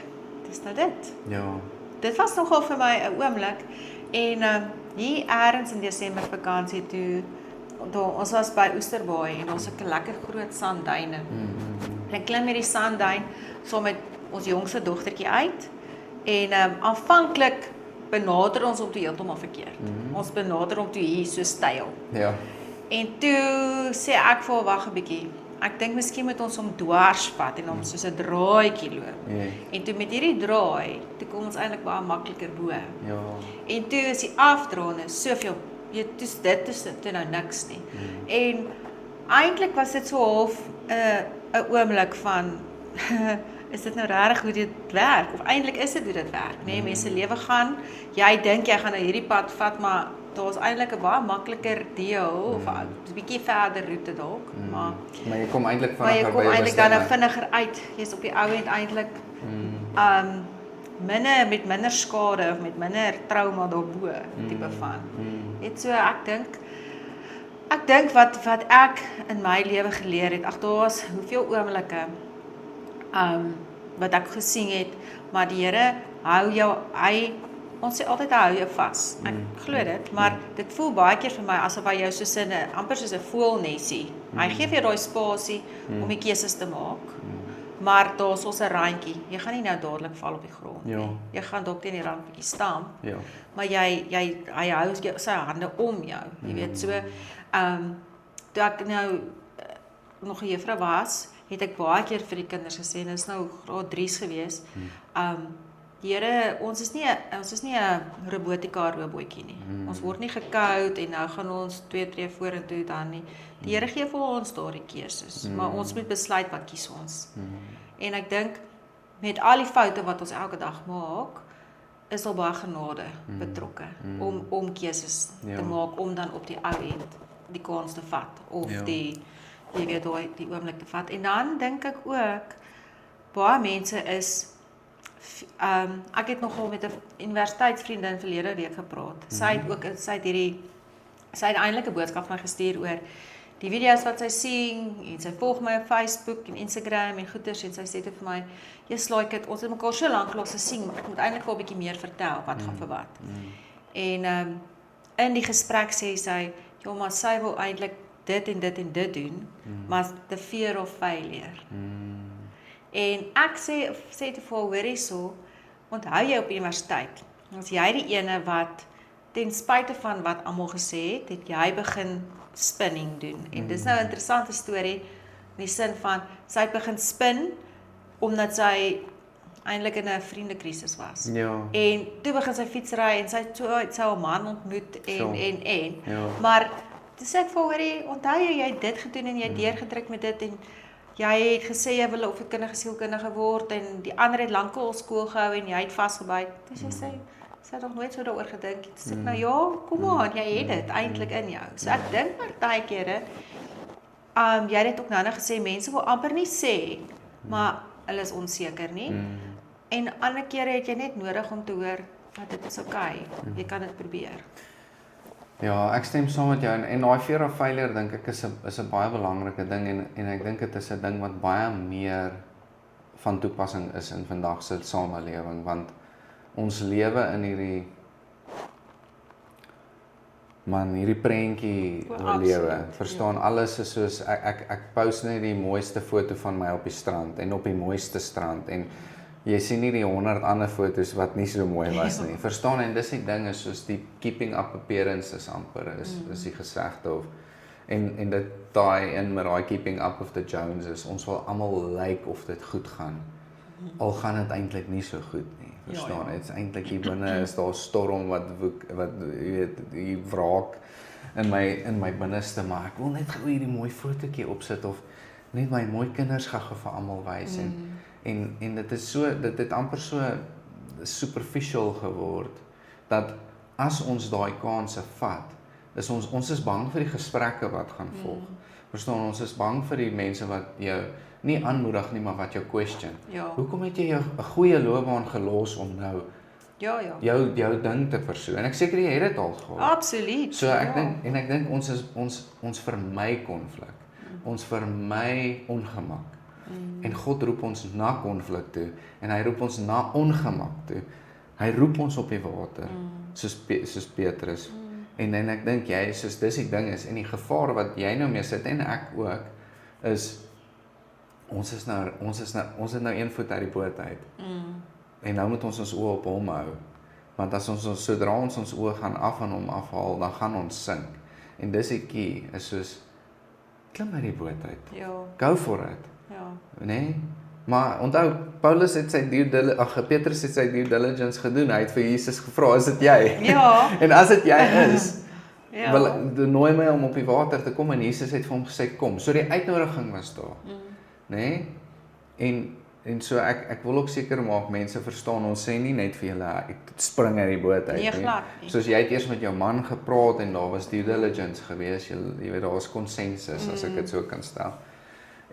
dis nou dit. Ja. Dit was nogal vir my 'n oomblik, en hier ergens in Desember vakansie toe, ons was by Oesterbaai en ons het 'n lekker groot sandduine. En ek klim hierdie sandduin saam met ons jongste dogtertjie uit, en aanvanklik benader ons om toe heeltemal verkeerd. Ons benader om toe hier so styl. Ja. En toe sê ek vir haar, wag 'n bietjie. Ek dink miskien moet ons hom dwars vat en hom soos 'n draadjie loop. En toe met hierdie draai, toe kom ons eintlik baie makliker bo. Ja. En toe is die afdraande soveel, dit is toe nou niks nie. En eintlik was dit so half 'n oomblik van is dit nou regtig hoe dit werk? Of eintlik is dit hoe dit werk, nê? Mense lewe gaan, jy dink jy gaan nou hierdie pad vat, maar daar's eintlik 'n baie makliker deel of 'n bietjie verder roete dalk, maar jy kom eintlik vinniger by jou bestemming. Maar jy kom eintlik dan nou vinniger uit. Jy's op die ou end eintlik met minder skade of met minder trauma daarbo tipe van. Net so ek dink wat ek in my lewe geleer het. Ag, daar was hoeveel oomblikke wat ek gesien het, maar die Here hou jou, ons sê altyd hy hou jou vas. Ek glo dit, maar dit voel baie keer vir my asof hy jou soos amper soos 'n voëlnesie. Hy gee vir jou daai spasie om die keuses te maak. Maar daar's ons 'n randjie. Jy gaan nie nou dadelik val op die grond nie. Jy gaan dalk teen die rand bietjie stamp. Maar hy hou sy hande om jou. Jy weet so, toe ek nou nog 'n juffrou was, het ek baie keer vir die kinders gesê, en dit is nou graad 3's gewees. Die Here, ons is nie 'n robotika robotjie nie. Ons word nie gekoud en nou gaan ons 2 tree vorentoe dan nie. Die Here gee vir ons daardie keuses, maar ons moet besluit wat kies ons. En ek dink met al die foute wat ons elke dag maak, is al baie genade betrokke om keuses te maak, om dan op die ou end die kans te vat of jy weet die oomblik te vat. En dan dink ek ook baie mense is ek het nogal met 'n universiteitsvriendin verlede week gepraat. Sy het eintlik 'n boodskap van my gestuur oor die video's wat sy sien, en sy volg my op Facebook en Instagram en goeters, en sy sê vir my, ons het mekaar so lank lank gesien, maar ek moet eintlik wel 'n bietjie meer vertel wat gaan vir wat. En in die gesprek sê sy, ja, maar sy wil eintlik dit en dit en dit doen, maar the fear of failure. En ek sê te vir hoor hierso, onthou jy op universiteit, as jy die ene wat, ten spyte van wat almal gesê het jy begin spinning doen. En dis nou 'n interessante storie, in die sin van, sy het begin spin, omdat sy eintlik in 'n vriendekrisis was. En toe begin sy fietsry, en sy het haar man ontmoet, maar, toe sê ek vir hoorie, onthou jy het dit gedoen, en jy het deurgedruk met dit, en jy het gesê jy wil opvoedkundige sielkundige word en die ander het lankal skool gehou en jy het vasgebyt. Dus jy sê, sy het nog nooit so daaroor gedink. Dis ek nou ja, kom aan, jy het dit eintlik in jou. So ek dink partykeer, jy het dit ook nou gesê, mense wil amper nie sê, maar hulle is onseker nie. En ander kere het jy net nodig om te hoor dat dit is oké. Jy kan dit probeer. Ja, ek stem saam met jou en daai fear of failure dink ek is 'n baie belangrike ding en ek dink dit is 'n ding wat baie meer van toepassing is in vandag se samelewing want ons lewe in hierdie prentjie lewe. Verstaan, alles is soos ek post net die mooiste foto van my op die strand en op die mooiste strand en jy sien nie die 100 ander foto's wat nie so mooi was nie. Verstaan, en dis die ding is soos die keeping up appearances amper is die gesegde of en dit daai in met daai keeping up of the Joneses. Ons wil almal lyk of dit goed gaan. Al gaan dit eintlik nie so goed nie. Verstaan, dit is eintlik hier binne is daar storm wat jy weet, die wraak in my binneste, maar ek wil net gou hierdie mooi fotootjie opsit of net my mooi kinders gou vir almal wys en dit is so dit het amper so superficial geword dat as ons daai kanse vat, is ons is bang vir die gesprekke wat gaan volg. Verstaan, ons is bang vir die mense wat jou nie aanmoedig nie, maar wat jou question. Ja. Hoekom het jy 'n goeie loopbaan gelos om nou jou ding te versoen? En ek seker jy het dit al gehad. Absoluut. So ek dink ons vermy konflik. Ons vermy ongemak. En God roep ons na konflik toe en hy roep ons na ongemak toe. Hy roep ons op die water soos Petrus. En ek dink jy soos dis die ding is en die gevaar wat jy nou mee sit en ek ook is ons het nou een voet uit die boot uit. En nou moet ons oë op hom hou. Want as sodra ons oë gaan af van hom afhaal, dan gaan ons sink. En dis die key, is soos klim uit die boot uit. Ja. Go for it. Ja. Nee? Maar onthou, Paulus het Petrus het sy due diligence gedoen. Hy het vir Jesus gevra, is dit jy? Ja. En as dit jy is, Ja. nooi my om op die water te kom en Jesus het vir hom gesê kom. So die uitnodiging was daar. Nee? En so ek wil ook seker maak mense verstaan, ons sê nie net vir julle ek spring uit die boot uit Nee, glad nie. Soos jy het eers met jou man gepraat en daar was due diligence gewees, jy weet daar was konsensus as ek dit so kan stel.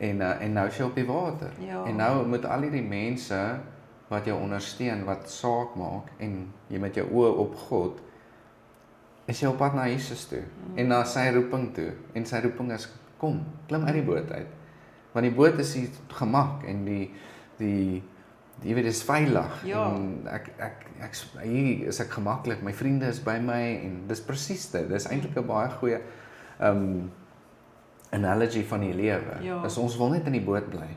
En nou is jy op die water. Ja. En nou moet al hierdie mense wat jou ondersteun, wat saak maak en jy met jou oë op God, is jy op pad na Jesus toe en na sy roeping toe. En sy roeping is kom, klim uit die boot uit. Want die boot is die gemak en die jy weet dis veilig en hier is ek gemaklik, my vriende is by my en dis presies dit. Dis eintlik 'n baie goeie analogy van die lewe. Ja. Is ons wil net in die boot bly.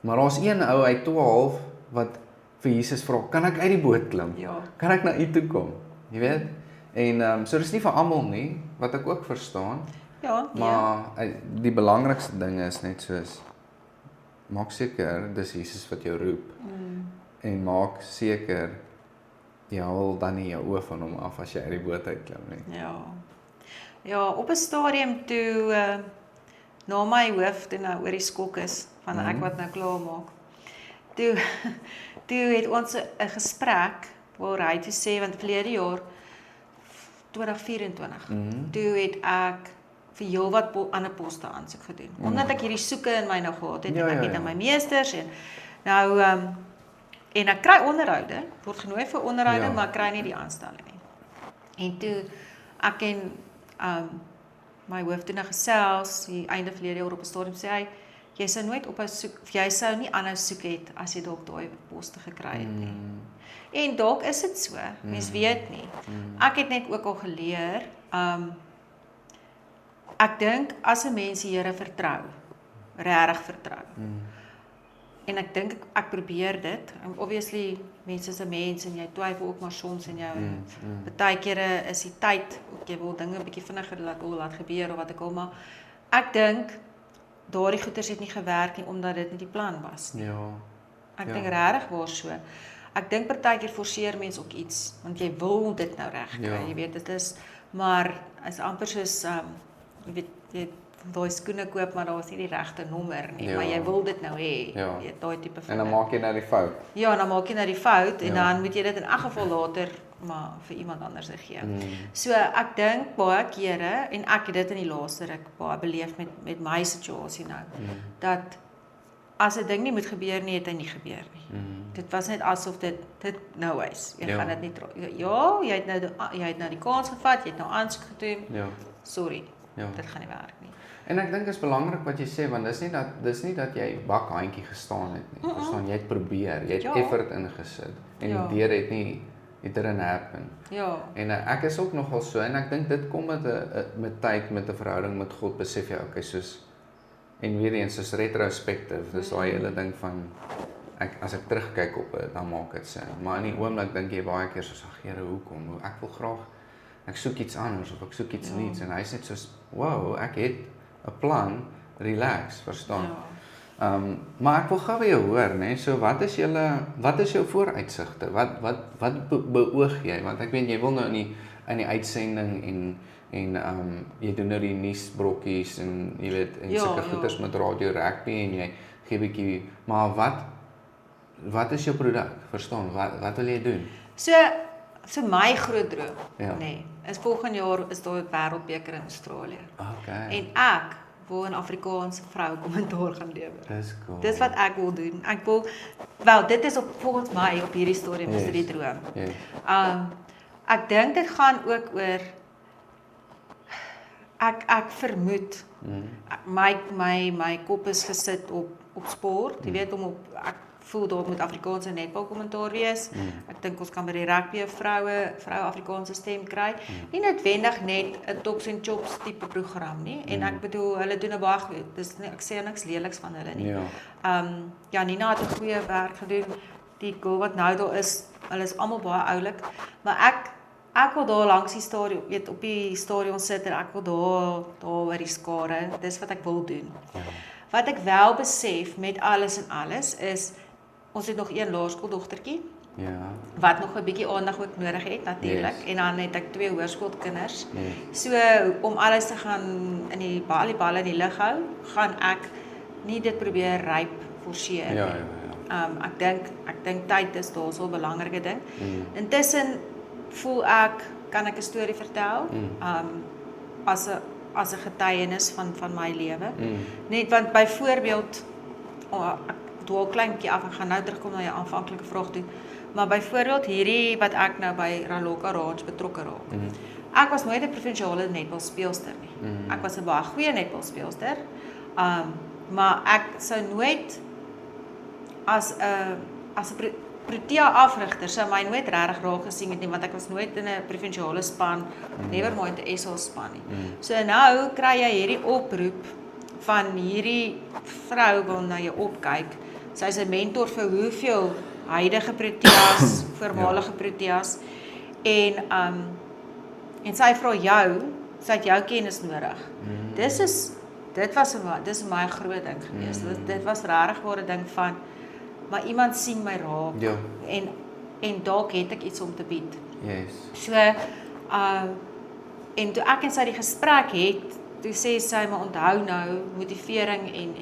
Maar daar's een ou uit 12 wat vir Jesus vra, kan ek uit die boot klim? Ja. Kan ek na u toe kom? Jy weet? En so dis nie vir almal nie, wat ek ook verstaan. Ja. Maar die belangrikste ding is net soos maak seker dis Jesus wat jou roep. En maak seker jy haal dan nie jou oë van hom af as jy uit die boot uitklim nie. Ja. Ja, op 'n stadium toe na my hoof toe nou oor die skok is van ek wat nou klaar maak. Toe het ons 'n gesprek waar hy toe sê want verlede jaar 2024. Toe het ek vir heelwat ander poste aansoek gedoen. Omdat ek hierdie soeke in my nou gehad het, ek het aan my meesters en nou en ek kry onderhoude, word genooi vir onderhoude, maar ek kry nie die aanstelling nie. En toe ek en my hoof toe nou gesels, die einde verlede jaar op 'n stadium sê hy, jy sou nooit ophou soek, jy sou nie aanhou soek het as jy dalk daai poste gekry het nie. En dalk is dit so, mens weet nie. Ek het net ook al geleer, ek dink as 'n mens die Here vertrou, regtig vertrou. En ek dink ek probeer dit. Obviously, mense is 'n mens en jy twyfel ook maar soms in jou. Partykeer is die tyd, ook jy wil dinge 'n bietjie vinniger laat gebeur of wat ek al, maar ek dink daardie goeters het nie gewerk nie omdat dit nie die plan was nie. Ja. Ek dink regtig waar so. Ek dink partykeer forceer mense ook iets want jy wil dit nou reg kry. Jy weet dit is maar is amper soos jy weet jy daai skoene koop, maar daar is nie die regte nommer nie, Ja. maar jy wil dit nou hê. Ja. Jy het daai tipe van En dan ding. maak jy nou die fout. Ja, dan maak jy nou die fout en Ja. dan moet jy dit in elk geval later maar vir iemand anders gee. Mm. So ek dink baie kere en ek het dit in die laaste ruk baie beleef met my situasie nou, dat as 'n ding nie moet gebeur nie, het hy nie gebeur nie. Dit was net asof dit nou is. Jy Ja. gaan dit nie ja, jy het nou die kans gevat, jy het nou aansoek gedoen. Ja. Sorry. Ja. Dit gaan nie werk nie. En ek dink dit is belangrik wat jy sê, want dis nie dat jy bakhandjie gestaan het nie. Verstaan, jy het probeer, jy het Ja. effort ingesit en Ja. die deur het nie it didn't happen. Ja. En ek is ook nogal so en ek dink dit kom met tyd met 'n verhouding met God, besef jy okay, soos en weer eens soos retrospective, dis daai hele ding van as ek terugkyk op dit, dan maak dit sin. Maar in die oomblik dink jy baie keer soos ag Here, hoekom? Ek wil graag ek soek iets anders of ek soek iets nuuts en hy's net soos wow, ek het 'n plan, relax, verstaan? Ja. Maar ek wil gou by jou hoor, nê? So wat is jou vooruitsigte? Wat beoog jy? Want ek weet jy wil nou in die uitsending en jy doen nou die nuusbrokkies en jy weet en Ja, sulke ja. goeders met radio rugby en jy gee bietjie, maar wat is jou produk? Verstaan? Wat wil jy doen? So my groot droom, Ja. nee, is volgende jaar is daar 'n wêreldbeker in Australië. Okay. En ek wil 'n Afrikaanse vrou kommentaar gaan lewer. Dis cool. Dis wat ek wil doen. Ek wil wel, dit is volgens my op hierdie stadium is dit die droom. Yes. Ek dink dit gaan ook oor ek vermoed my kop is gesit op sport. Jy weet ek voel daar moet Afrikaanse netbal kommentaar wees. Ek dink ons kan by die rugby 'n vrou Afrikaanse stem kry. Nie noodwendig net 'n Tops en Chops tipe program nie. En ek bedoel hulle doen 'n baie goed. Dis ek sê niks leliks van hulle nie. Ja. Nina het 'n goeie werk gedoen. Die girl wat nou daar is, hulle is almal baie oulik, maar ek wil daar langs die stadion, weet op die stadion sit en ek wil daar oor die skare. Dis wat ek wil doen. Wat ek wel besef met alles en alles is ons het nog een laerskooldogtertjie Ja. wat nog 'n bietjie aandag ook nodig het natuurlik. Yes. En dan het ek 2 hoërskoolkinders. Yes. So om alles te gaan in die balle in die lug hou, gaan ek nie dit probeer ryp forceer nie. Ja. Ek dink tyd is daar so 'n belangrike ding. Intussen voel ek kan ek 'n storie vertel as 'n getuienis van my lewe. Net want byvoorbeeld ek dwaal kleintjie af, ek gaan nou terugkom na jou aanvanklike vraag toe. Maar byvoorbeeld hierdie wat ek nou by Raloka Ranch betrokke raak. Ek was nooit 'n provinsiale netbalspeelster nie. Ek was 'n baie goeie netbalspeelster. Maar ek sou nooit as 'n Protea afrigter sou my nooit regtig raak gesien het nie, want ek was nooit in 'n provinsiale span, never mind 'n SA span nie. So nou kry jy hierdie oproep van hierdie vrou wat na jou opkyk. Sy's 'n mentor vir hoeveel huidige Proteas, voormalige Proteas en sy vra jou, sy het jou kennis nodig. Dis my groot ding gewees. Dit was regtig 'n ding van maar iemand sien my raak. Ja. En dalk het ek iets om te bied. Yes. So en toe ek en sy die gesprek het, toe sê sy maar onthou nou motivering en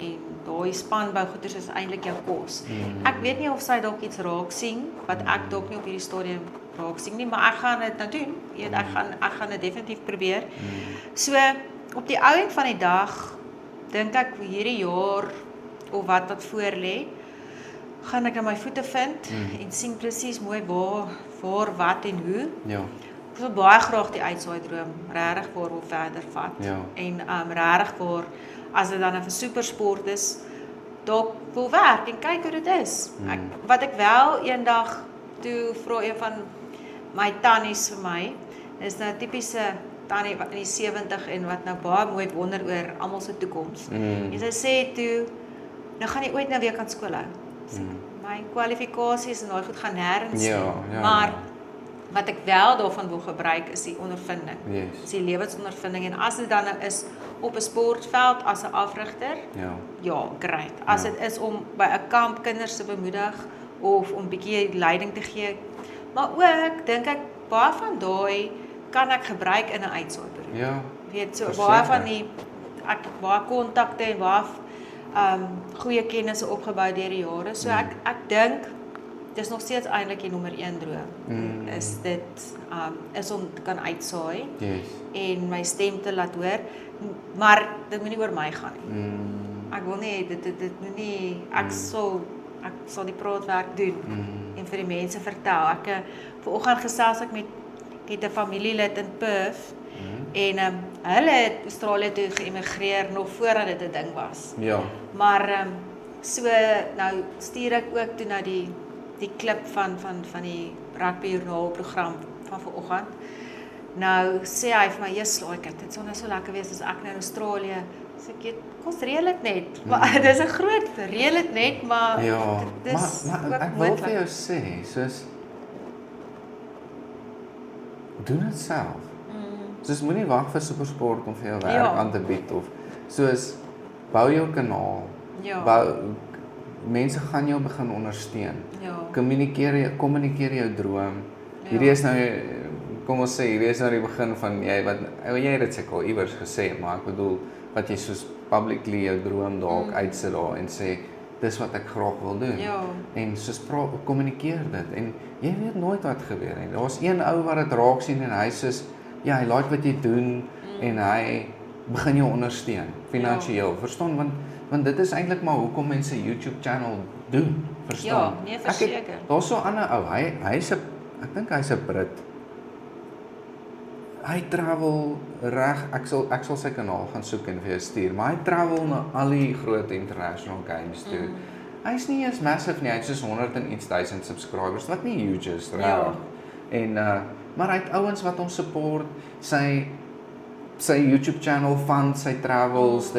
daai spanbou goeders is eintlik jou kos. Ek weet nie of sy dalk iets raak sien wat ek dalk nie op hierdie stadium raak sien nie, maar ek gaan dit nou doen. Jy weet, ek gaan dit definitief probeer. So op die ou end van die dag dink ek hierdie jaar of wat voor lê, gaan ek aan my voete vind en sien presies mooi waar wat en hoe. Ja. Ek wil baie graag die uitsaai droom regtig waar wil verder vat. Ja. En regtig waar as dit dan 'n supersport is, dalk wil werk en kyk hoe dit is. Wat ek wel eendag toe vra een van my tannies vir my, is nou 'n tipiese tannie wat in die 70 en wat nou baie mooi wonder oor almal se toekoms. En sy sê toe, nou gaan jy ooit nou weer kan skool hou. My kwalifikasies en daai goed gaan nêrens nie. Maar wat ek wel daarvan wil gebruik is die ondervinding. Yes. Is die lewensondervinding en as dit dan nou is op 'n sportveld as 'n afrigter, ja, great. As dit is om by 'n kamp kinders te bemoedig of om bietjie leiding te gee, maar ook dink ek baie van daai kan ek gebruik in 'n uitsaaiberoep. Ja. Weet so Verseker. baie van die ek het baie kontakte en baie goeie kennisse opgebou deur die jare. So ek dink dis nog steeds eintlik die nommer 1 droom. Is dit is om te kan uitsaai en my stem te laat hoor, maar dit moet nie oor my gaan nie. Ek wil nie dit moet nie ek sal die praatwerk doen en vir die mense vertel. Ek vanoggend gesels ek met 'n familielid in Perth en hulle het Australië toe geëmigreer nog voordat dit 'n ding was. Ja. Maar so nou stuur ek ook toe na die klip van die rugby joernaal program van vanoggend. Nou sê hy vir my, "Jesus, like dit sou nou so lekker wees as ek nou in Australië." So ek kom reël dit net. Maar dis 'n groot reël dit net, maar Ja, dis maar ek wil vir jou sê, soos doen dit self. Soos moenie wag vir SuperSport om vir jou werk aan te bied of soos bou jou kanaal. Mense gaan jou begin ondersteun. Kommunikeer jou droom. Hierdie is nou kom ons sê hierdie is nou die begin van jy het dit seker al iewers gesê, maar ek bedoel wat jy soos publicly jou droom dalk uitsit daar en sê dis wat ek graag wil doen. En soos kommunikeer dit en jy weet nooit wat gebeur nie. Daar's een ou wat dit raak sien en hy soos hy like wat jy doen en hy begin jou ondersteun finansiëel. Verstaan want dit is eintlik maar hoekom mense YouTube channel doen. Verstaan? Ja, nee, verseker. Daar's so 'n ander ou. Ek dink hy's 'n Brit. Hy travel reg. Ek sal sy kanaal gaan soek en vir jou stuur, maar hy travel na al die groot international games toe. Hy's nie eens massive nie. Hy's soos 100 en iets duisend subscribers wat nie huge is reg. En maar hy het ouens wat hom support. Sy YouTube channel fund sy travels.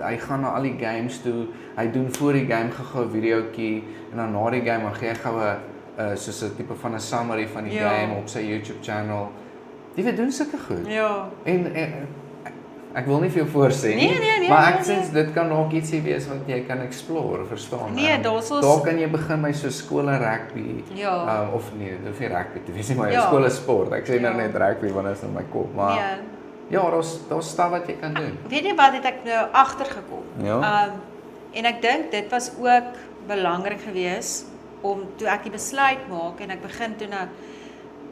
Hy gaan na al die games toe. Hy doen voor die game gou 'n videoetjie en dan na die game gee hy gou 'n soos 'n tipe van 'n summary van die game op sy YouTube channel. Die doen sulke goed. En ek wil nie vir jou voorsê nie, maar ek sê dit kan dalk ietsie wees wat jy kan explore, verstaan? Daar kan jy begin by so skole rugby. Of nee, dit hoef nie rugby te wees nie, maar skole sport. Ek sê nou net rugby want dit is in my kop, maar daar's stap wat jy kan doen. Weet jy wat het ek nou agtergekom? En ek dink dit was ook belangrik geweest om toe ek die besluit maak en ek begin toe nou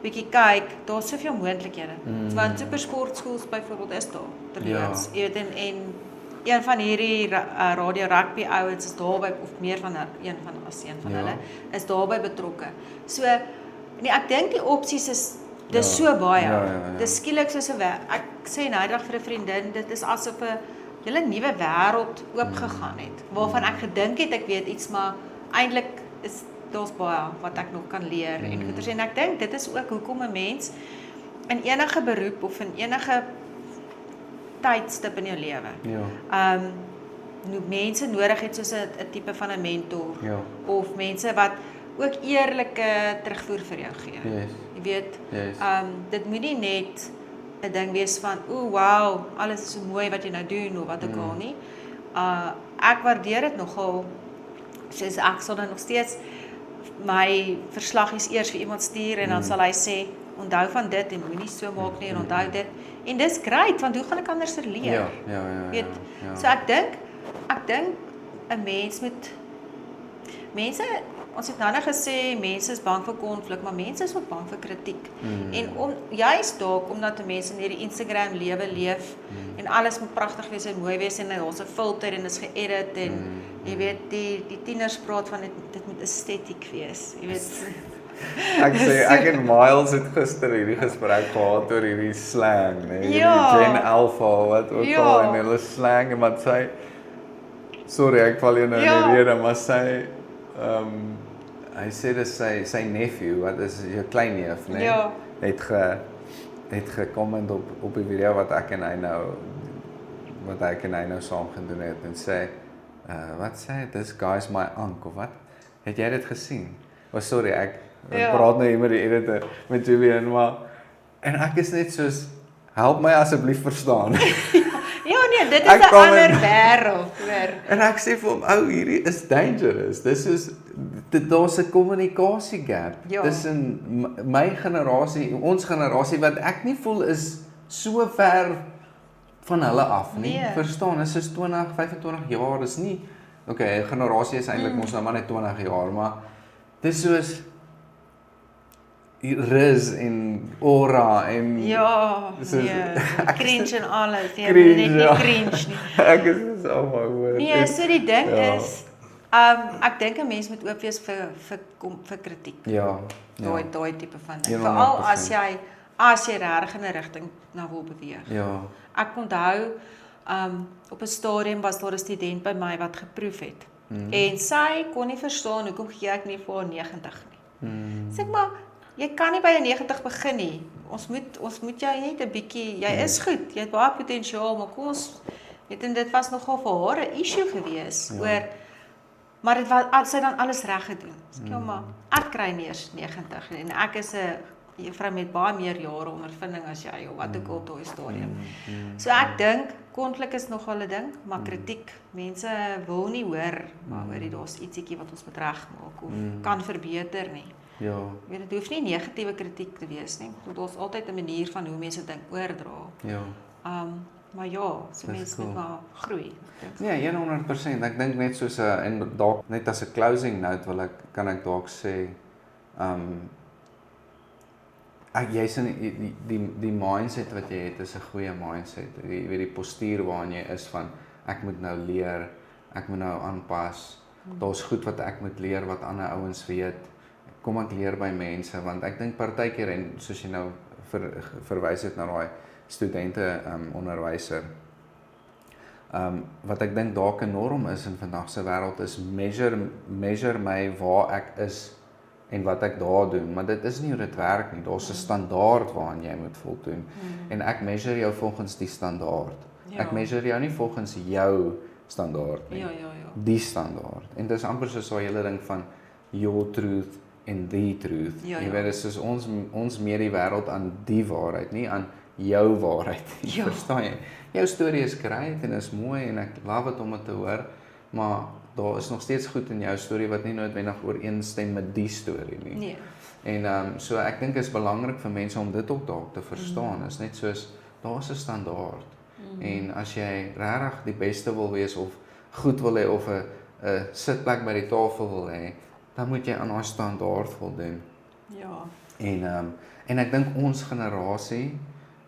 bietjie kyk, daar's soveel moontlikhede. Want supersportskools byvoorbeeld is daar terloops. Jy weet en een van hierdie radio rugby ouens is daarby of meer van een van hulle is daarby betrokke. So nee, ek dink die opsies is dis so baie. Dis skielik soos 'n ek sê nou eendag vir 'n vriendin, dit is asof 'n hele nuwe wêreld oopgegaan het waarvan ek gedink het ek weet iets, maar eintlik is daar's baie wat ek nog kan leer en goeters en ek dink dit is ook hoekom 'n mens in enige beroep of in enige tydstip in jou lewe mense nodig het soos 'n tipe van 'n mentor of mense wat ook eerlike terugvoer vir jou gee. Jy weet, dit moet nie net 'n ding wees van wow, alles is so mooi wat jy nou doen of wat ook al nie. Ek waardeer dit nogal. Soos ek sal dan nog steeds my verslagies eers vir iemand stuur en dan sal hy sê onthou van dit en moenie so maak nie en onthou dit. En dis great want hoe gaan ek anders leer? Weet, so ek dink 'n mens moet mense ons het nou net gesê mense is bang vir konflik, maar mense is ook bang vir kritiek. En juist dalk omdat mense in hierdie Instagram lewe leef en alles moet pragtig wees en mooi wees en daar's 'n filter en is geëdit en jy weet die tieners praat van dit moet estetiek wees. Jy weet ek en Miles het gister hierdie gesprek gehad oor hierdie slang, né? Hierdie Gen Alpha wat ook al in hulle slang en wat sy sorry, ek val jou nou in die rede, maar sy hy sê dis sy nephew, wat is jou kleinneef, né? Het gekomment op die video wat ek en hy nou saam gedoen het en sê wat sê this guy's my uncle, wat? Het jy dit gesien? Sorry, ek praat nou hier met die editor, met Julian, maar en ek is net soos help my asseblief verstaan. Nee, dit is 'n ander wêreld, hoor. En ek sê vir hom, hierdie is dangerous. Dis is daar's 'n kommunikasie gap tussen my generasie en ons generasie wat ek nie voel is so ver van hulle af nie. Nee. Verstaan, is 20, 25 jaar, is nie, okay, generasie is eintlik ons nou maar net 20 jaar, maar dis soos ris en aura en Ja, soos- nee, cringe en alles. Nee, Cringe, net nie ja. cringe nie. ek is so hoor. Nee, so die ding Ja. is, ek dink 'n mens moet oop wees vir kritiek. Ja, Daai tipe van ding. 100%. Veral as jy regtig in 'n rigting na wil beweeg. ja, Ek onthou op 'n stadium was daar 'n student by my wat geproef het. En sy kon nie verstaan hoekom gee ek nie vir haar 90 nie. Sê ek maar, jy kan nie by 'n 90 begin nie. Ons moet jou net 'n bietjie, jy is goed, jy het baie potensiaal, maar kom ons weet en dit was nogal vir haar 'n issue gewees oor maar dit was sy dan alles reg gedoen. Sê ek, ja, maar ek kry nie eens 90 en ek is 'n juffrou met baie meer jare ondervinding as jy of wat ook al op daai stadium. So ek dink konflik is nogal 'n ding, maar kritiek, mense wil nie hoor maar hoorie daar's ietsiekie wat ons moet regmaak of kan verbeter nie. ja, Ek weet dit hoef nie negatiewe kritiek te wees nie. Daar's altyd 'n manier van hoe mense dink oordra. ja. Maar ja, so Dis mense cool. moet maar groei. ek dink. Nee, 100%. Ek dink net soos 'n en dalk net as 'n closing note kan ek dalk sê jy's in die mindset wat jy het is 'n goeie mindset. Jy weet die postuur waarin jy is van ek moet nou leer, ek moet nou aanpas. Daar's goed wat ek moet leer wat ander ouens weet. Kom ek leer by mense want ek dink partykeer en soos jy nou verwys het na daai studente onderwyser. Wat ek dink dalk 'n norm is in vandag se wêreld is measure my waar ek is en wat ek daar doen, maar dit is nie hoe dit werk nie. Daar's 'n standaard waaraan jy moet voldoen. En ek measure jou volgens die standaard. Ja. Ek measure jou nie volgens jou standaard nie. Ja. Die standaard. En dis amper soos daai hele ding van your truth en the truth. Ja, Jy ja. weet, dis soos ons meet die wêreld aan die waarheid, nie aan jou waarheid nie. Ja. Verstaan jy? Jou storie is great en is mooi en ek love dit om dit te hoor, maar daar is nog steeds goed in jou storie wat nie noodwendig ooreenstem met die storie nie. Nee. En so ek dink is belangrik vir mense om dit ook dalk te verstaan. Is net soos daar's 'n standaard. En as jy regtig die beste wil wees of goed wil hê of 'n sitplek by die tafel wil hê, dan moet jy aan daai standaard voldoen. Ja. En ek dink ons generasie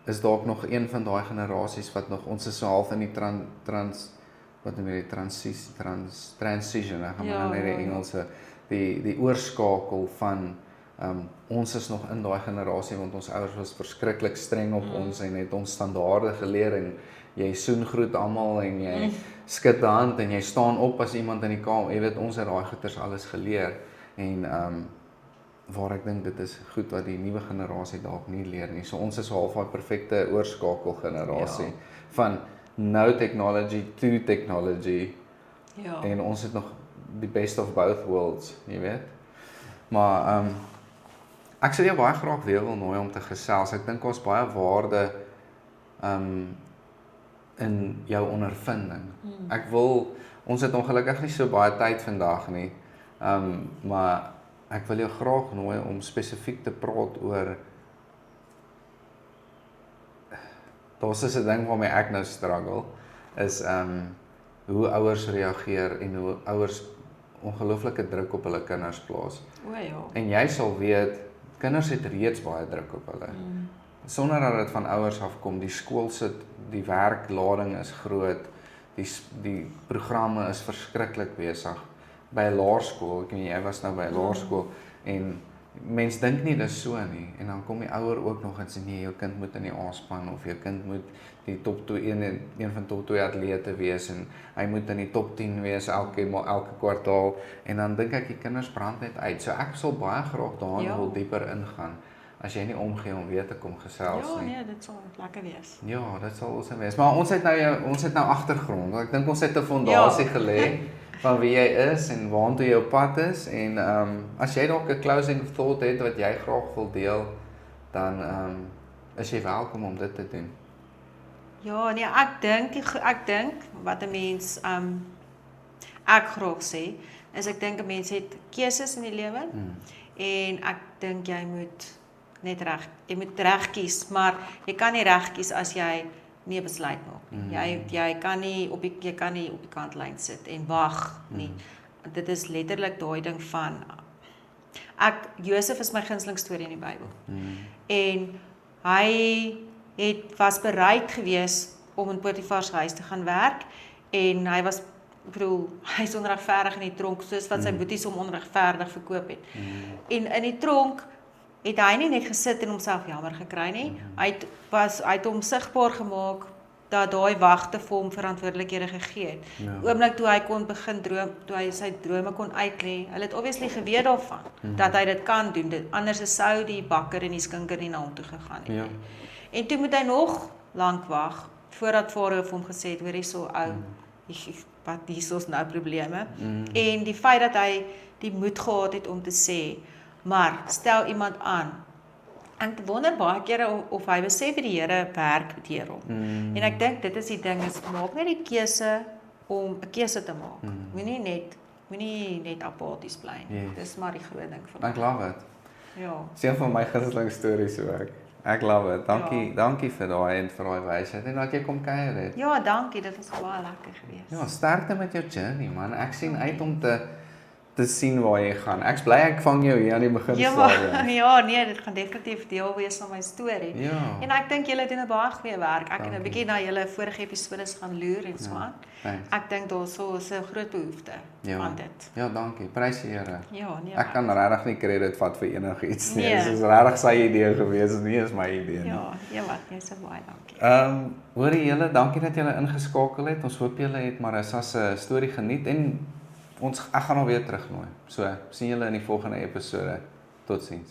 is dalk nog een van daai generasies wat nog ons is so half in die transition, ek gaan maar net die Engelse, die oorskakel van ons is nog in daai generasie want ons ouers was verskriklik streng op ons en het ons standaarde geleer en jy soen groet almal en jy skud die hand en jy staan op as iemand in die kamer. Jy weet ons het daai goeters alles geleer en waar ek dink dit is goed wat die nuwe generasie dalk nie leer nie. So ons is half daai perfekte oorskakel generasie van no technology to technology. Ja. En ons het nog die best of both worlds, jy weet. Maar ek sou jou baie graag weer wil nooi om te gesels. Ek dink ons baie waarde in jou ondervinding. Ons het ongelukkig nie so baie tyd vandag nie. Maar ek wil jou graag nooi om spesifiek te praat oor daar's 'n ding waarmee ek nou struggle is hoe ouers reageer en hoe ouers ongelooflike druk op hulle kinders plaas. O ja. En jy sal weet, kinders het reeds baie druk op hulle. Sonder dat dit van ouers afkom, die skool sit, die werklading is groot, die programme is verskriklik besig. By 'n laerskool, ek weet jy was nou by 'n laerskool en mens dink nie dis so nie en dan kom die ouer ook nog en sê nee, jou kind moet in die A-span of jou kind moet die top 2 een van top 2 atlete wees en hy moet in die top 10 wees elke kwartaal en dan dink ek die kinders brand net uit. So ek sal baie graag daarin wil dieper ingaan as jy nie omgee om weer te kom gesels Ja, nie. nee, dit sal lekker wees. Ja, dit sal awesome wees. Maar ons het nou agtergrond. Ek dink ons het 'n fondasie gelê van wie jy is en waartoe jou pad is en as jy dalk 'n closing thought het wat jy graag wil deel, dan is jy welkom om dit te doen. Ja, nee, ek dink wat 'n mens ek graag sê is ek dink 'n mens het keuses in die lewe en ek dink jy moet net reg kies, maar jy kan nie reg kies as jy nie 'n besluit maak nie. Jy kan nie op die kantlyn sit en wag nie. Dit is letterlik daai ding van Josef is my gunsteling storie in die Bybel. En hy was bereid gewees om in Potifar se huis te gaan werk en hy was hy is onregverdig in die tronk soos wat sy boeties hom onregverdig verkoop het. En in die tronk het hy nie net gesit en homself jammer gekry nie. Hy het hom sigbaar gemaak dat daai wagte vir hom verantwoordelikhede gegee het. Oomblik toe hy kon begin droom, toe hy sy drome kon uitlê, hulle het obviously geweet daarvan dat hy dit kan doen. Anders sou die bakker en die skinker nie na hom toe gegaan het nie. En toe moet hy nog lank wag voordat Farao vir hom gesê het, hoor hierso ou, hierso's nou probleme. En die feit dat hy die moed gehad het om te sê, maar stel iemand aan. Ek wonder baie kere of hy besef die Here werk deur hom. En ek dink dit is die ding, is maak net die keuse om 'n keuse te maak. Moenie net apaties bly nie. Dis maar die groot ding van. Ek love it. Ja. Dis een van my gunsteling stories ook. Ek love it. Dankie vir daai en vir daai wysheid en dat jy kom kuier het. Ja, dankie, dit was baie lekker geweest. Ja, sterkte met jou journey man. Ek sien uit om te sien waar jy gaan. Ek's bly ek vang jou hier aan die beginstadium. Ja, nee, dit gaan definitief deel wees van my storie. Ja. En ek dink julle doen 'n baie goeie werk. Ek het 'n bietjie na julle vorige episodes gaan loer en so aan. Ek dink daarso is 'n groot behoefte aan dit. Ja, dankie. Prys die Here. Ja, nee. Ek kan regtig nie credit vat vir enigiets nie. Nee. Dit is regtig sy idee gewees, nie is my idee nie. Ja, wat, jy so baie dankie. Hoorie julle, dankie dat julle ingeskakel het. Ons hoop julle het Marissa se storie geniet en ek gaan hom weer terugnooi. So, sien julle in die volgende episode. Totsiens.